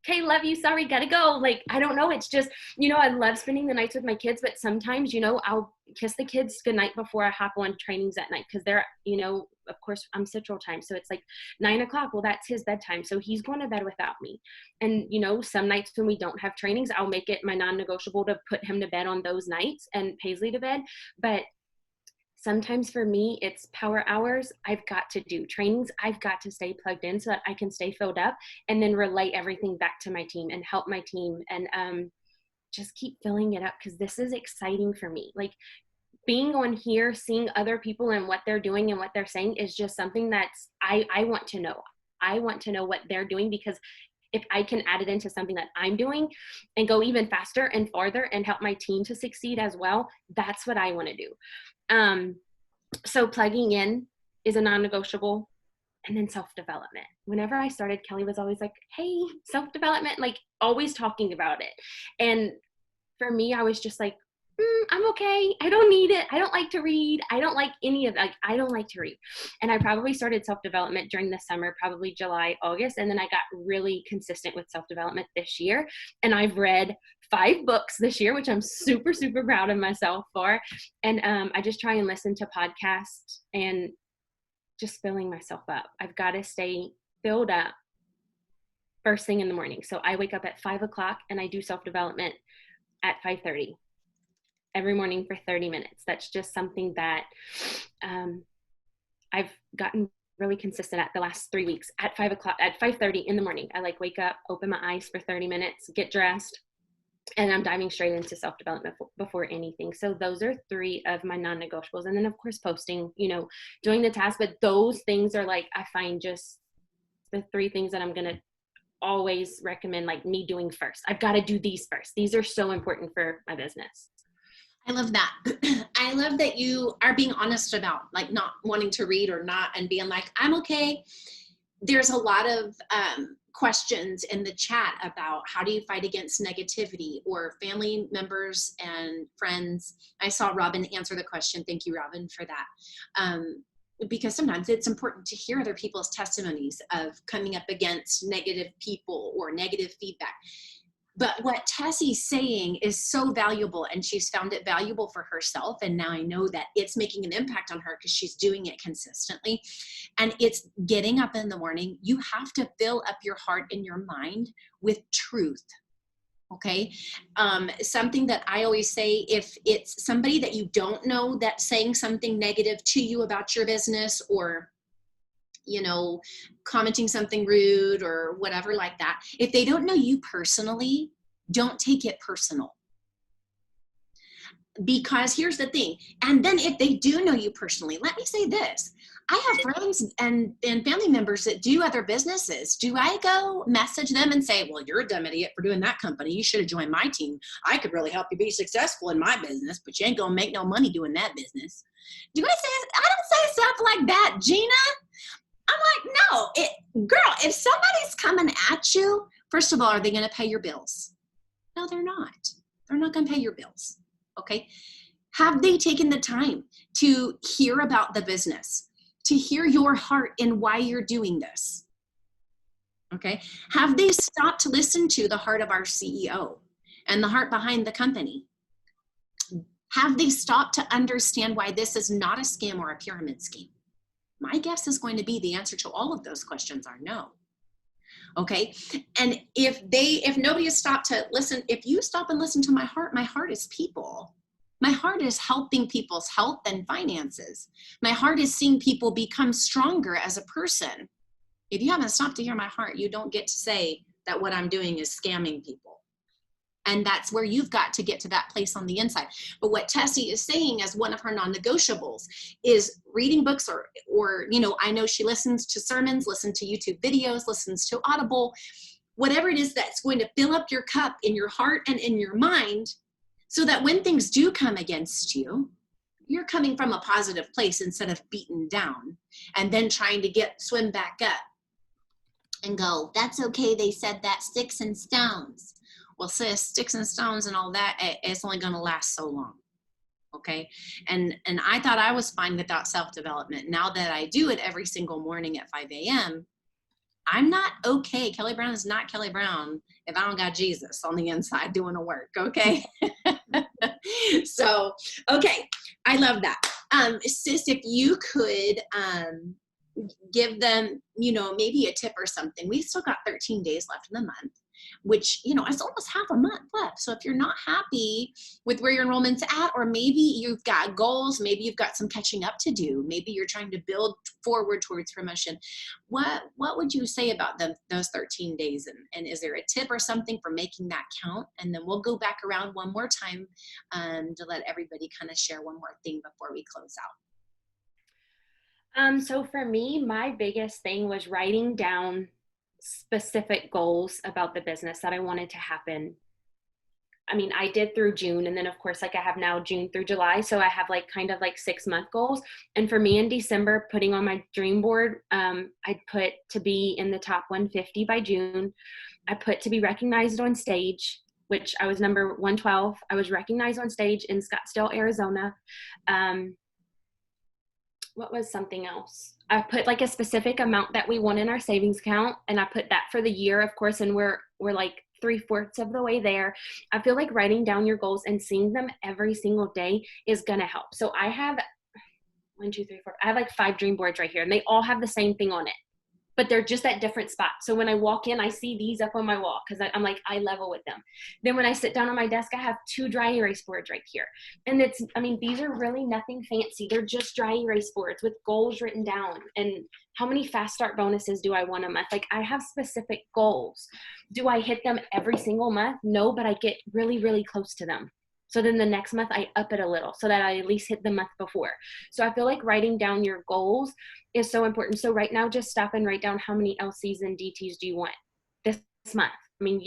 okay, love you, sorry, gotta go. Like, I don't know. It's just, you know, I love spending the nights with my kids, but sometimes, you know, I'll kiss the kids goodnight before I hop on trainings at night. Cause they're, you know, of course I'm Central Time. So it's like 9 o'clock. Well, that's his bedtime. So he's going to bed without me. And, you know, some nights when we don't have trainings, I'll make it my non-negotiable to put him to bed on those nights and Paisley to bed. But Sometimes for me, it's power hours. I've got to do trainings. I've got to stay plugged in so that I can stay filled up and then relay everything back to my team and help my team and just keep filling it up, because this is exciting for me. Like, being on here, seeing other people and what they're doing and what they're saying is just something that's, I want to know. I want to know what they're doing, because if I can add it into something that I'm doing and go even faster and farther and help my team to succeed as well, that's what I want to do. So plugging in is a non-negotiable. And then self-development. Whenever I started, Kelly was always like, hey, self-development, like always talking about it. And for me, I was just like, I'm okay. I don't need it. I don't like to read. I don't like any of, like, I don't like to read. And I probably started self-development during the summer, probably July, August. And then I got really consistent with self-development this year. And I've read 5 books this year, which I'm super, super proud of myself for. And I just try and listen to podcasts and just filling myself up. I've got to stay filled up first thing in the morning. So I wake up at 5 o'clock and I do self-development at 5:30 every morning for 30 minutes. That's just something that I've gotten really consistent at the last 3 weeks. At 5 o'clock, at 5:30 in the morning, I like wake up, open my eyes for 30 minutes, get dressed, and I'm diving straight into self-development before anything. So those are 3 of my non-negotiables. And then of course, posting, doing the task, but those things are like, I find just the 3 things that I'm going to always recommend, like, me doing first. I've got to do these first. These are so important for my business. I love that. I love that you are being honest about, like, not wanting to read or not, and being like, I'm okay. There's a lot of questions in the chat about how do you fight against negativity or family members and friends. I saw Robin answer the question. Thank you, Robin, for that. Because sometimes it's important to hear other people's testimonies of coming up against negative people or negative feedback. But what Tessie's saying is so valuable, and she's found it valuable for herself. And now I know that it's making an impact on her because she's doing it consistently. And it's getting up in the morning. You have to fill up your heart and your mind with truth. Okay. Something that I always say, if it's somebody that you don't know that's saying something negative to you about your business, or commenting something rude or whatever like that, if they don't know you personally, don't take it personal. Because here's the thing. And then if they do know you personally, let me say this. I have friends and family members that do other businesses. Do I go message them and say, well, you're a dumb idiot for doing that company. You should have joined my team. I could really help you be successful in my business, but you ain't going to make no money doing that business. I don't say stuff like that, Gina. I'm like, no, girl, if somebody's coming at you, first of all, are they going to pay your bills? No, they're not. They're not going to pay your bills. Okay. Have they taken the time to hear about the business, to hear your heart and why you're doing this? Okay. Have they stopped to listen to the heart of our CEO and the heart behind the company? Have they stopped to understand why this is not a scam or a pyramid scheme? My guess is going to be the answer to all of those questions are no. Okay. And if nobody has stopped to listen, if you stop and listen to my heart is people. My heart is helping people's health and finances. My heart is seeing people become stronger as a person. If you haven't stopped to hear my heart, you don't get to say that what I'm doing is scamming people. And that's where you've got to get to that place on the inside. But what Tessie is saying as one of her non-negotiables is reading books or I know she listens to sermons, listens to YouTube videos, listens to Audible, whatever it is that's going to fill up your cup in your heart and in your mind, so that when things do come against you, you're coming from a positive place instead of beaten down and then trying to swim back up and go, that's okay. They said that sticks and stones. Well, sis, sticks and stones and all that, it's only going to last so long. Okay. And I thought I was fine without self-development. Now that I do it every single morning at 5 a.m., I'm not okay. Kelly Brown is not Kelly Brown if I don't got Jesus on the inside doing the work. Okay. So, okay. I love that. Sis, if you could give them, maybe a tip or something. We've still got 13 days left in the month. which, you know, it's almost half a month left. So if you're not happy with where your enrollment's at, or maybe you've got goals, maybe you've got some catching up to do, maybe you're trying to build forward towards promotion, what would you say about those 13 days? And is there a tip or something for making that count? And then we'll go back around one more time to let everybody kind of share one more thing before we close out. So for me, my biggest thing was writing down specific goals about the business that I wanted to happen. I mean, I did through June, and then of course, like I have now June through July. So I have like kind of like 6-month goals. And for me in December, putting on my dream board, I put to be in the top 150 by June. I put to be recognized on stage, which I was number 112. I was recognized on stage in Scottsdale, Arizona. What was something else? I put like a specific amount that we want in our savings account, and I put that for the year, of course, and we're like 3/4 of the way there. I feel like writing down your goals and seeing them every single day is gonna help. So I have 1, 2, 3, 4. I have like 5 dream boards right here, and they all have the same thing on it, but they're just at different spots. So when I walk in, I see these up on my wall because I'm like, eye level with them. Then when I sit down on my desk, I have 2 dry erase boards right here. And these are really nothing fancy. They're just dry erase boards with goals written down. And how many fast start bonuses do I want a month? Like, I have specific goals. Do I hit them every single month? No, but I get really, really close to them. So then the next month I up it a little so that I at least hit the month before. So I feel like writing down your goals is so important. So right now, just stop and write down how many LCs and DTs do you want this month? I mean,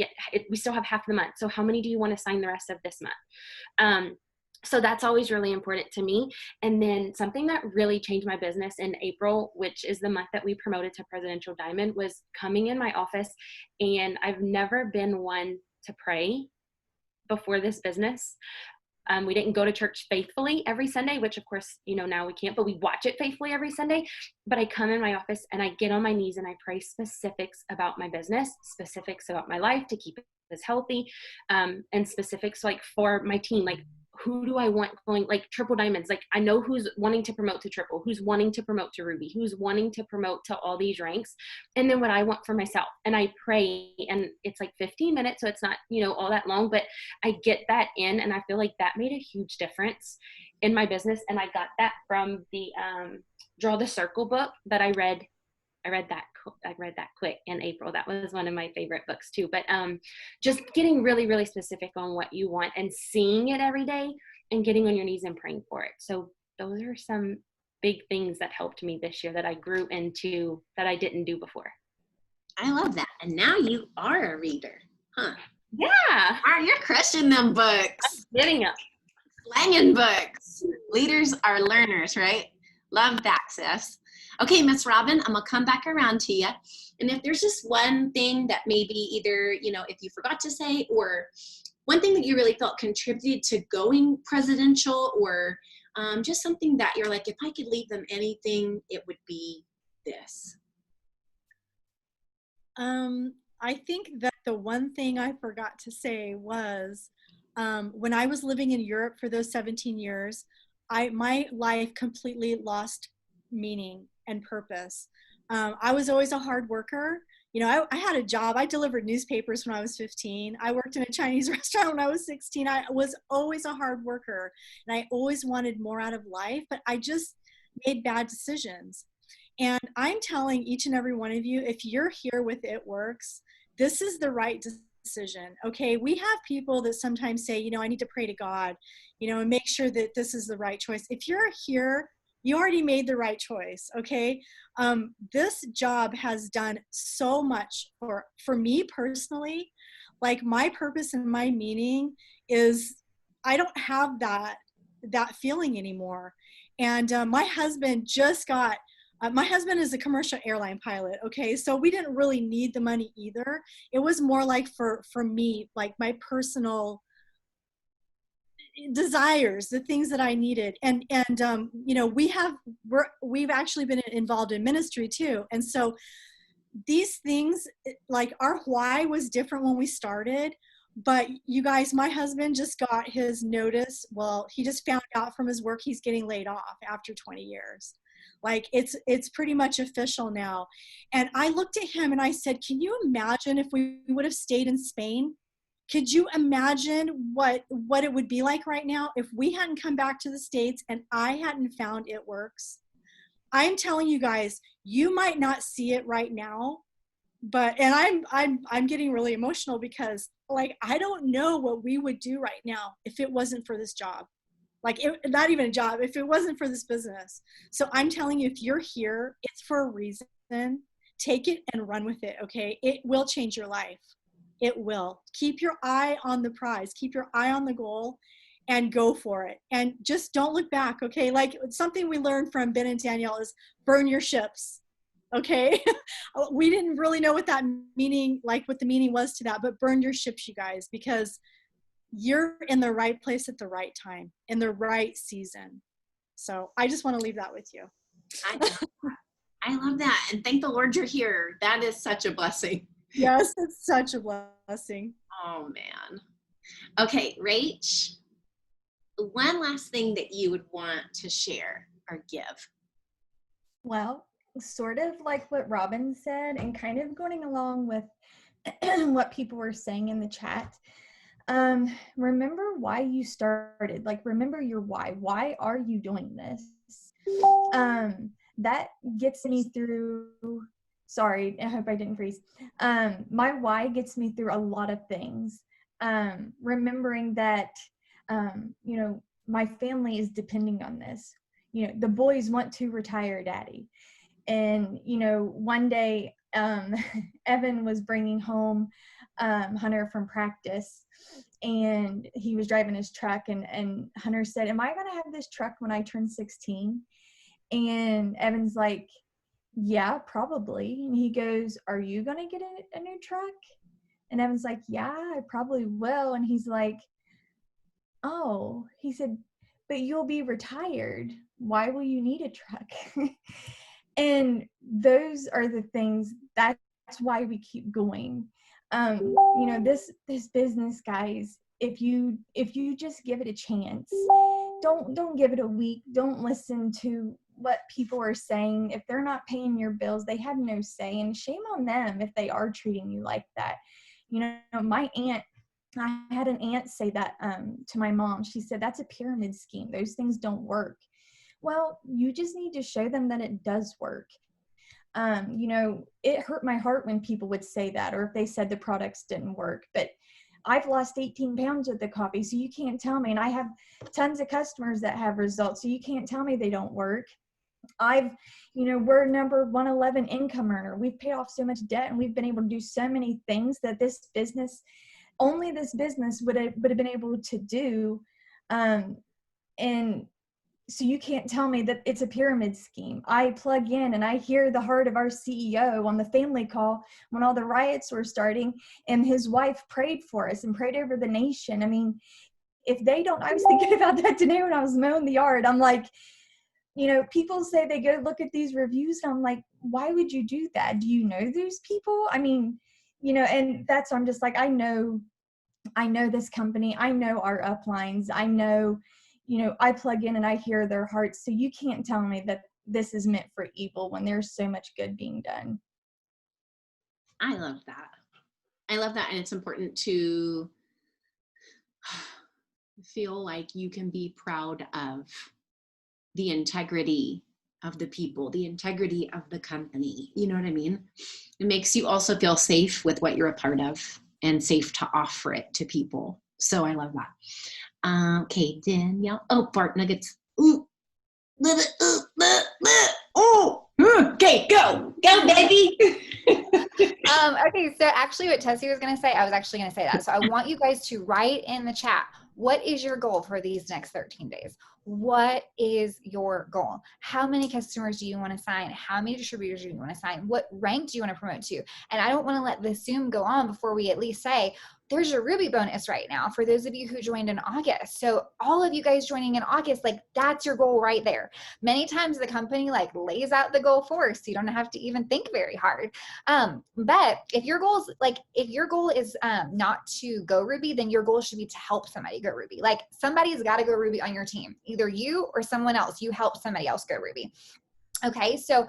we still have half the month. So how many do you want to sign the rest of this month? So that's always really important to me. And then something that really changed my business in April, which is the month that we promoted to Presidential Diamond, was coming in my office. And I've never been one to pray before this business. We didn't go to church faithfully every Sunday, which of course, you know, now we can't, but we watch it faithfully every Sunday. But I come in my office and I get on my knees and I pray specifics about my business, specifics about my life to keep it healthy, and specifics like for my team, like who do I want going, like triple diamonds, like I know who's wanting to promote to triple, who's wanting to promote to ruby, who's wanting to promote to all these ranks, and then what I want for myself. And I pray, and it's like 15 minutes, so it's not, you know, all that long, but I get that in, and I feel like that made a huge difference in my business. And I got that from the Draw the Circle book that I read that quick in April. That was one of my favorite books too. But just getting really, really specific on what you want and seeing it every day and getting on your knees and praying for it. So those are some big things that helped me this year that I grew into that I didn't do before. I love that. And now you are a reader, huh? Yeah. You're crushing them books. I'm getting up. Slanging books. Leaders are learners, right? Love that, sis. Okay, Miss Robin, I'm gonna come back around to you. And if there's just one thing that maybe either, you know, if you forgot to say, or one thing that you really felt contributed to going presidential, or just something that you're like, if I could leave them anything, it would be this. I think that the one thing I forgot to say was when I was living in Europe for those 17 years, my life completely lost meaning and purpose. I was always a hard worker. You know, I had a job. I delivered newspapers when I was 15. I worked in a Chinese restaurant when I was 16. I was always a hard worker, and I always wanted more out of life, but I just made bad decisions. And I'm telling each and every one of you, if you're here with It Works, this is the right decision. Okay, we have people that sometimes say, you know, I need to pray to God, you know, and make sure that this is the right choice. If you're here, you already made the right choice, okay? This job has done so much for me personally. Like, my purpose and my meaning is, I don't have that feeling anymore. And my husband just got, my husband is a commercial airline pilot, okay? So we didn't really need the money either. It was more like for me, like my personal desires, the things that I needed. And you know, we've actually been involved in ministry too. And so these things, like our why was different when we started. But you guys, my husband just got his notice. Well, he just found out from his work he's getting laid off after 20 years. Like it's pretty much official now. And I looked at him and I said, can you imagine if we would have stayed in Spain? Could you imagine what it would be like right now if we hadn't come back to the States and I hadn't found It Works? I'm telling you guys, you might not see it right now, but, and I'm getting really emotional because like, I don't know what we would do right now if it wasn't for this job. Like not even a job, if it wasn't for this business. So I'm telling you, if you're here, it's for a reason. Take it and run with it, okay? It will change your life. It will. Keep your eye on the prize. Keep your eye on the goal and go for it. And just don't look back, okay? Like something we learned from Ben and Danielle is burn your ships, okay? We didn't really know what that meaning, like what the meaning was to that, but burn your ships, you guys, because you're in the right place at the right time, in the right season. So I just want to leave that with you. I love that. And thank the Lord you're here. That is such a blessing. Yes, it's such a blessing. Oh, man. Okay, Rach, one last thing that you would want to share or give. Well, sort of like what Robin said and kind of going along with what people were saying in the chat. Remember why you started, like remember your why. Why are you doing this? That gets me through, sorry, I hope I didn't freeze. My why gets me through a lot of things. Remembering that, you know, my family is depending on this. You know, the boys want to retire daddy. And, you know, one day, Evan was bringing home Hunter from practice, and he was driving his truck, and Hunter said, am I going to have this truck when I turn 16? And Evan's like, yeah, probably. And he goes, are you going to get a new truck? And Evan's like, yeah, I probably will. And he's like, oh, he said, but you'll be retired. Why will you need a truck? And those are the things, that's why we keep going. You know, this business, guys, if you just give it a chance, don't give it a week. Don't listen to what people are saying. If they're not paying your bills, they have no say, and shame on them if they are treating you like that. You know, I had an aunt say that to my mom. She said, that's a pyramid scheme. Those things don't work. Well, you just need to show them that it does work. You know, it hurt my heart when people would say that, or if they said the products didn't work, but I've lost 18 pounds with the coffee, so you can't tell me. And I have tons of customers that have results, so you can't tell me they don't work. You know, we're number 111 income earner. We've paid off so much debt, and we've been able to do so many things that only this business would have been able to do. And so you can't tell me that it's a pyramid scheme. I plug in and I hear the heart of our CEO on the family call when all the riots were starting, and his wife prayed for us and prayed over the nation. I mean, if they don't, I was thinking about that today when I was mowing the yard. I'm like, you know, people say they go look at these reviews, and I'm like, why would you do that? Do you know those people? I mean, you know, and I'm just like, I know this company. I know our uplines. I know, you know, I plug in and I hear their hearts. So you can't tell me that this is meant for evil when there's so much good being done. I love that. I love that. And it's important to feel like you can be proud of the integrity of the people, the integrity of the company. You know what I mean? It makes you also feel safe with what you're a part of and safe to offer it to people. So I love that. Okay, Danielle. Oh, fart nuggets. Ooh. Oh. Okay, go, baby. Okay, so actually what Tessie was going to say, I was actually going to say that. So I want you guys to write in the chat, what is your goal for these next 13 days? What is your goal? How many customers do you want to sign? How many distributors do you want to sign? What rank do you want to promote to? And I don't want to let the Zoom go on before we at least say, there's your Ruby bonus right now for those of you who joined in August. So all of you guys joining in August, like that's your goal right there. Many times the company like lays out the goal for us, so you don't have to even think very hard. But if your goal is not to go Ruby, then your goal should be to help somebody go Ruby. Like somebody's got to go Ruby on your team, either you or someone else. You help somebody else go Ruby. Okay, so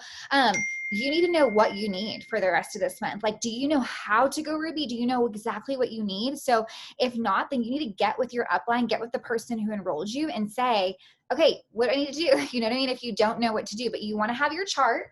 you need to know what you need for the rest of this month. Like, do you know how to go Ruby? Do you know exactly what you need? So if not, then you need to get with your upline, get with the person who enrolled you and say, okay, what do I need to do? You know what I mean? If you don't know what to do, but you want to have your chart,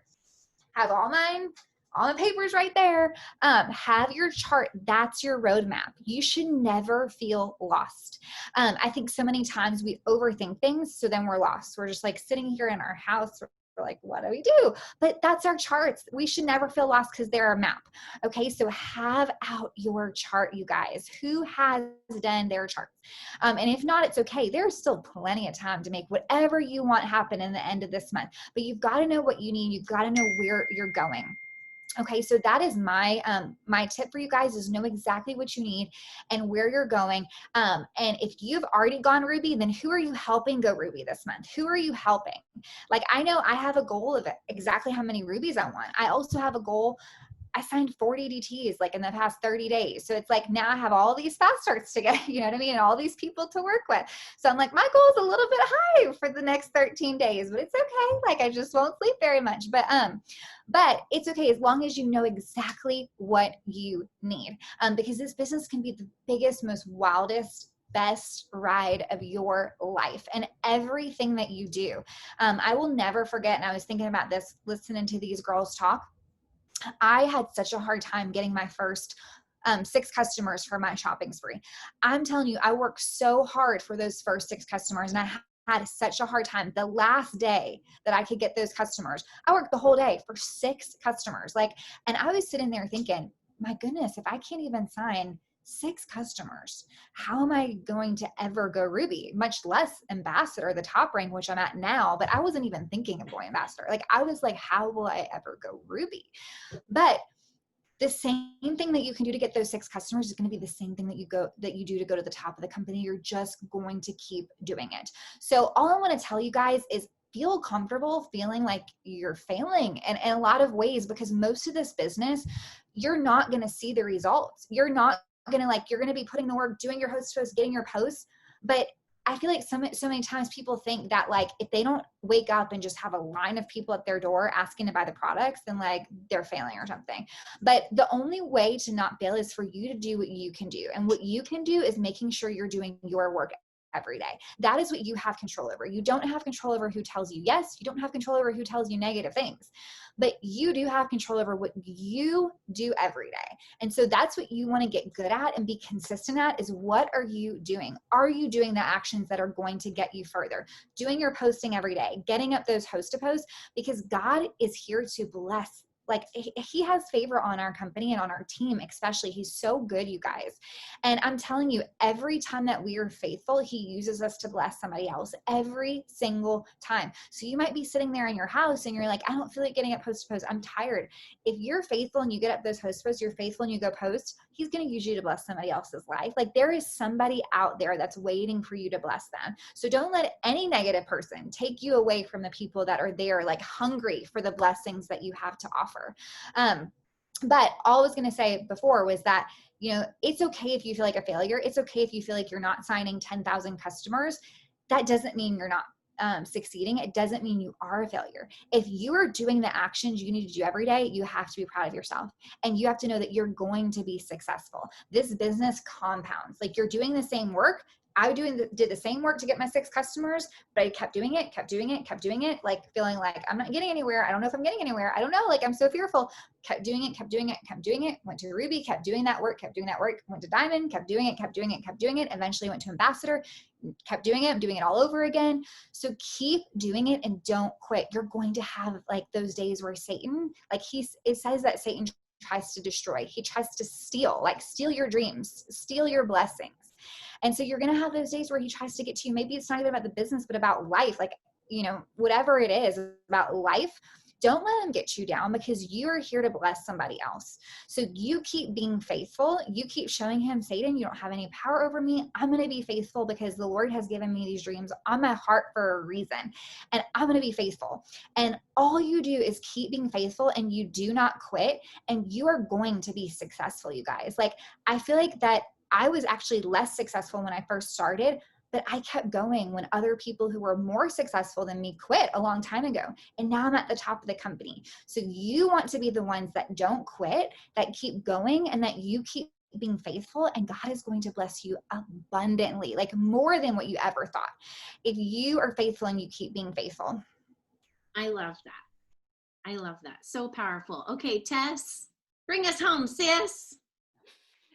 have all the papers right there, have your chart. That's your roadmap. You should never feel lost. I think so many times we overthink things, so then we're lost. We're just like sitting here in our house, we're like, what do we do? But that's our charts. We should never feel lost because they're a map. Okay, so have out your chart, you guys. Who has done their charts? And if not, it's okay. There's still plenty of time to make whatever you want happen in the end of this month. But you've got to know what you need. You've got to know where you're going. Okay, so that is my tip for you guys, is know exactly what you need and where you're going. And if you've already gone Ruby, then who are you helping go Ruby this month? Who are you helping? Like, I know I have a goal of exactly how many Rubies I want. I also have a goal. I signed 40 DTs like in the past 30 days. So it's like, now I have all these fast starts to get, you know what I mean? And all these people to work with. So I'm like, my goal is a little bit high for the next 13 days, but it's okay. Like, I just won't sleep very much, but it's okay as long as you know exactly what you need. Because this business can be the biggest, most wildest, best ride of your life and everything that you do. I will never forget. And I was thinking about this, listening to these girls talk. I had such a hard time getting my first 6 customers for my shopping spree. I'm telling you, I worked so hard for those first 6 customers, and I had such a hard time. The last day that I could get those customers, I worked the whole day for 6 customers. Like, and I was sitting there thinking, my goodness, if I can't even sign 6 customers, how am I going to ever go Ruby, much less ambassador, the top rank, which I'm at now? But I wasn't even thinking of going ambassador. Like, I was like, how will I ever go Ruby? But the same thing that you can do to get those 6 customers is going to be the same thing that you do to go to the top of the company. You're just going to keep doing it. So all I want to tell you guys is feel comfortable feeling like you're failing in a lot of ways, because most of this business, you're not going to see the results. You're not going to you're going to be putting the work, doing your host posts, getting your posts. But I feel like so many times people think that like, if they don't wake up and just have a line of people at their door asking to buy the products, then like they're failing or something. But the only way to not fail is for you to do what you can do. And what you can do is making sure you're doing your work every day. That is what you have control over. You don't have control over who tells you yes. You don't have control over who tells you negative things, but you do have control over what you do every day. And so that's what you want to get good at and be consistent at, is what are you doing? Are you doing the actions that are going to get you further? Doing your posting every day, getting up those host to posts, because God is here to bless. Like, he has favor on our company and on our team, especially. He's so good, you guys. And I'm telling you, every time that we are faithful, he uses us to bless somebody else every single time. So you might be sitting there in your house and you're like, I don't feel like getting up post to post. I'm tired. If you're faithful and you get up those host posts, you're faithful and you go post, he's going to use you to bless somebody else's life. Like, there is somebody out there that's waiting for you to bless them. So don't let any negative person take you away from the people that are there, like hungry for the blessings that you have to offer. But all I was going to say before was that, you know, it's okay if you feel like a failure. It's okay if you feel like you're not signing 10,000 customers. That doesn't mean you're not succeeding. It doesn't mean you are a failure. If you are doing the actions you need to do every day, you have to be proud of yourself, and you have to know that you're going to be successful. This business compounds. Like, you're doing the same work. I did the same work to get my 6 customers, but I kept doing it, like feeling like I'm not getting anywhere. I don't know if I'm getting anywhere. I don't know. Like, I'm so fearful. Kept doing it, went to Ruby, kept doing that work, went to Diamond, kept doing it. Eventually went to Ambassador, kept doing it. I'm doing it all over again. So keep doing it and don't quit. You're going to have like those days where Satan, like it says that Satan tries to destroy. He tries to steal your dreams, steal your blessings. And so you're going to have those days where he tries to get to you. Maybe it's not even about the business, but about life. Like, you know, whatever it is about life. don't let them get you down, because you are here to bless somebody else. So you keep being faithful. You keep showing him, Satan, you don't have any power over me. I'm going to be faithful because the Lord has given me these dreams on my heart for a reason. And I'm going to be faithful. And all you do is keep being faithful, and you do not quit, and you are going to be successful, you guys. Like, I feel like that I was actually less successful when I first started, but I kept going when other people who were more successful than me quit a long time ago. And now I'm at the top of the company. So you want to be the ones that don't quit, that keep going, and that you keep being faithful, and God is going to bless you abundantly, like more than what you ever thought, if you are faithful and you keep being faithful. I love that. I love that. So powerful. Okay, Tess, bring us home, sis.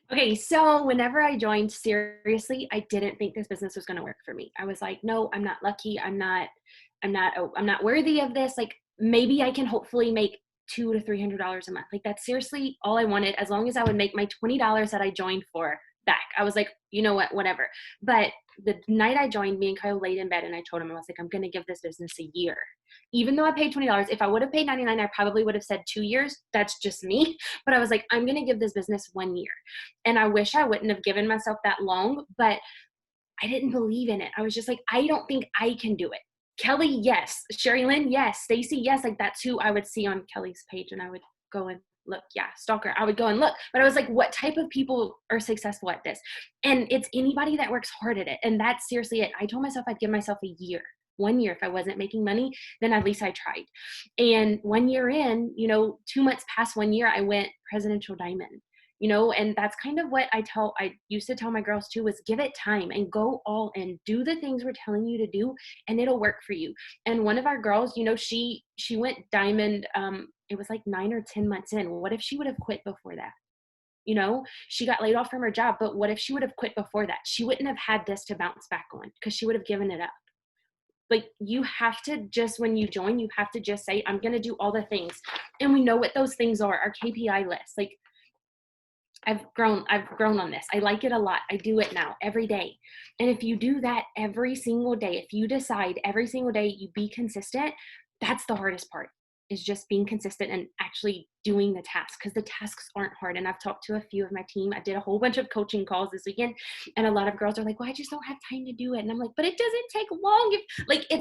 Okay, so whenever I joined, seriously, I didn't think this business was going to work for me. I was like, no, I'm not lucky. I'm not worthy of this. Like, maybe I can hopefully make $200 to $300 a month. Like, that's seriously all I wanted, as long as I would make my $20 that I joined for back. I was like, you know what, whatever. But the night I joined, me and Kyle laid in bed, and I told him, I was like, I'm going to give this business a year. Even though I paid $20, if I would have paid $99, I probably would have said 2 years. That's just me. But I was like, I'm going to give this business 1 year. And I wish I wouldn't have given myself that long, but I didn't believe in it. I was just like, I don't think I can do it. Kelly, yes. Sherry Lynn, yes. Stacy, yes. Like, that's who I would see on Kelly's page, and I would go and look. Yeah, stalker. I would go and look. But I was like, what type of people are successful at this? And it's anybody that works hard at it. And that's seriously it. I told myself I'd give myself a year. 1 year. If I wasn't making money, then at least I tried. And 1 year in, 2 months past 1 year, I went presidential diamond, and that's kind of what I used to tell my girls too, was give it time and go all in, do the things we're telling you to do, and it'll work for you. And one of our girls, she went diamond. It was like 9 or 10 months in. What if she would have quit before that? She got laid off from her job, but what if she would have quit before that? She wouldn't have had this to bounce back on, because she would have given it up. Like, you have to just, when you join, you have to just say, I'm going to do all the things. And we know what those things are, our KPI list. Like, I've grown on this. I like it a lot. I do it now every day. And if you do that every single day, if you decide every single day you be consistent, that's the hardest part, is just being consistent and actually doing the tasks, because the tasks aren't hard. And I've talked to a few of my team. I did a whole bunch of coaching calls this weekend, and a lot of girls are like, well, I just don't have time to do it. And I'm like, but it doesn't take long.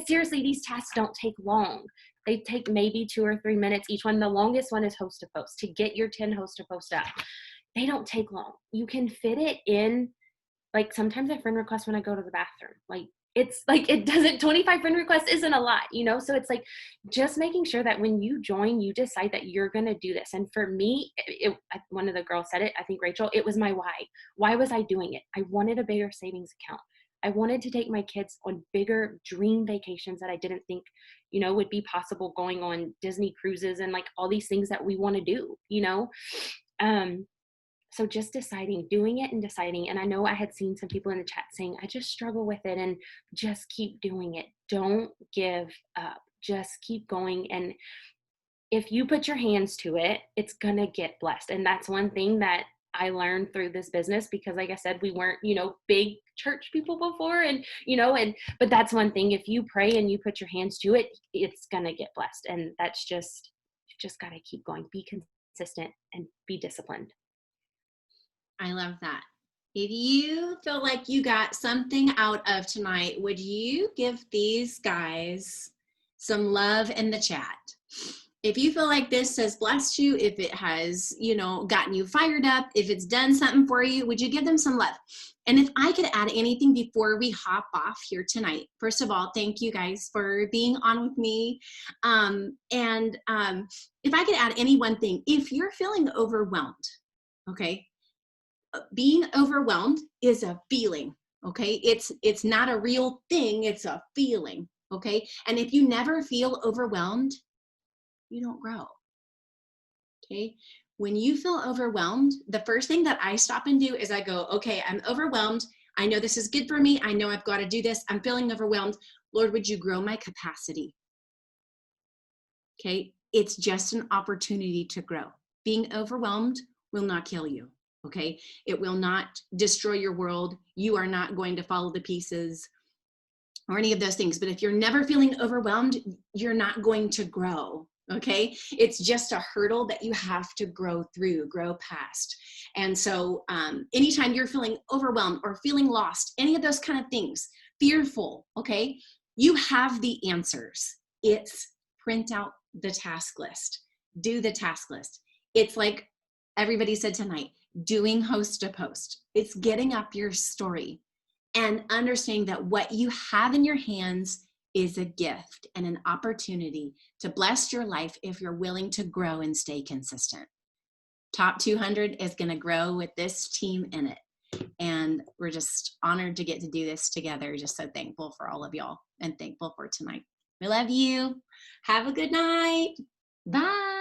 Seriously, these tasks don't take long. They take maybe 2 or 3 minutes each one. The longest one is host to post, to get your 10 host to post up. They don't take long. You can fit it in. Like, sometimes I friend request when I go to the bathroom. Like, it's like, it doesn't, 25 friend requests isn't a lot, So it's like, just making sure that when you join, you decide that you're going to do this. And for me, one of the girls said it, I think Rachael, it was my why. Why was I doing it? I wanted a bigger savings account. I wanted to take my kids on bigger dream vacations that I didn't think, would be possible, going on Disney cruises and like all these things that we want to do, So just doing it and deciding. And I know I had seen some people in the chat saying, I just struggle with it, and just keep doing it. Don't give up. Just keep going. And if you put your hands to it, it's going to get blessed. And that's one thing that I learned through this business, because like I said, we weren't, big church people before, but that's one thing. If you pray and you put your hands to it, it's going to get blessed. And that's you just got to keep going, be consistent, and be disciplined. I love that. If you feel like you got something out of tonight, would you give these guys some love in the chat? If you feel like this has blessed you, if it has, gotten you fired up, if it's done something for you, would you give them some love? And if I could add anything before we hop off here tonight, first of all, thank you guys for being on with me. If I could add any one thing, if you're feeling overwhelmed, okay, being overwhelmed is a feeling, okay? It's not a real thing, it's a feeling, okay? And if you never feel overwhelmed, you don't grow, okay? When you feel overwhelmed, the first thing that I stop and do is I go, okay, I'm overwhelmed. I know this is good for me. I know I've got to do this. I'm feeling overwhelmed. Lord, would you grow my capacity? Okay, it's just an opportunity to grow. Being overwhelmed will not kill you. Okay, it will not destroy your world. You are not going to follow the pieces or any of those things. But if you're never feeling overwhelmed, you're not going to grow. Okay, it's just a hurdle that you have to grow through, grow past. And so anytime you're feeling overwhelmed or feeling lost, any of those kind of things, fearful, okay, you have the answers. It's print out the task list, do the task list. It's like everybody said tonight, doing host to post. It's getting up your story and understanding that what you have in your hands is a gift and an opportunity to bless your life if you're willing to grow and stay consistent. Top 200 is going to grow with this team in it. And we're just honored to get to do this together. Just so thankful for all of y'all and thankful for tonight. We love you. Have a good night. Bye.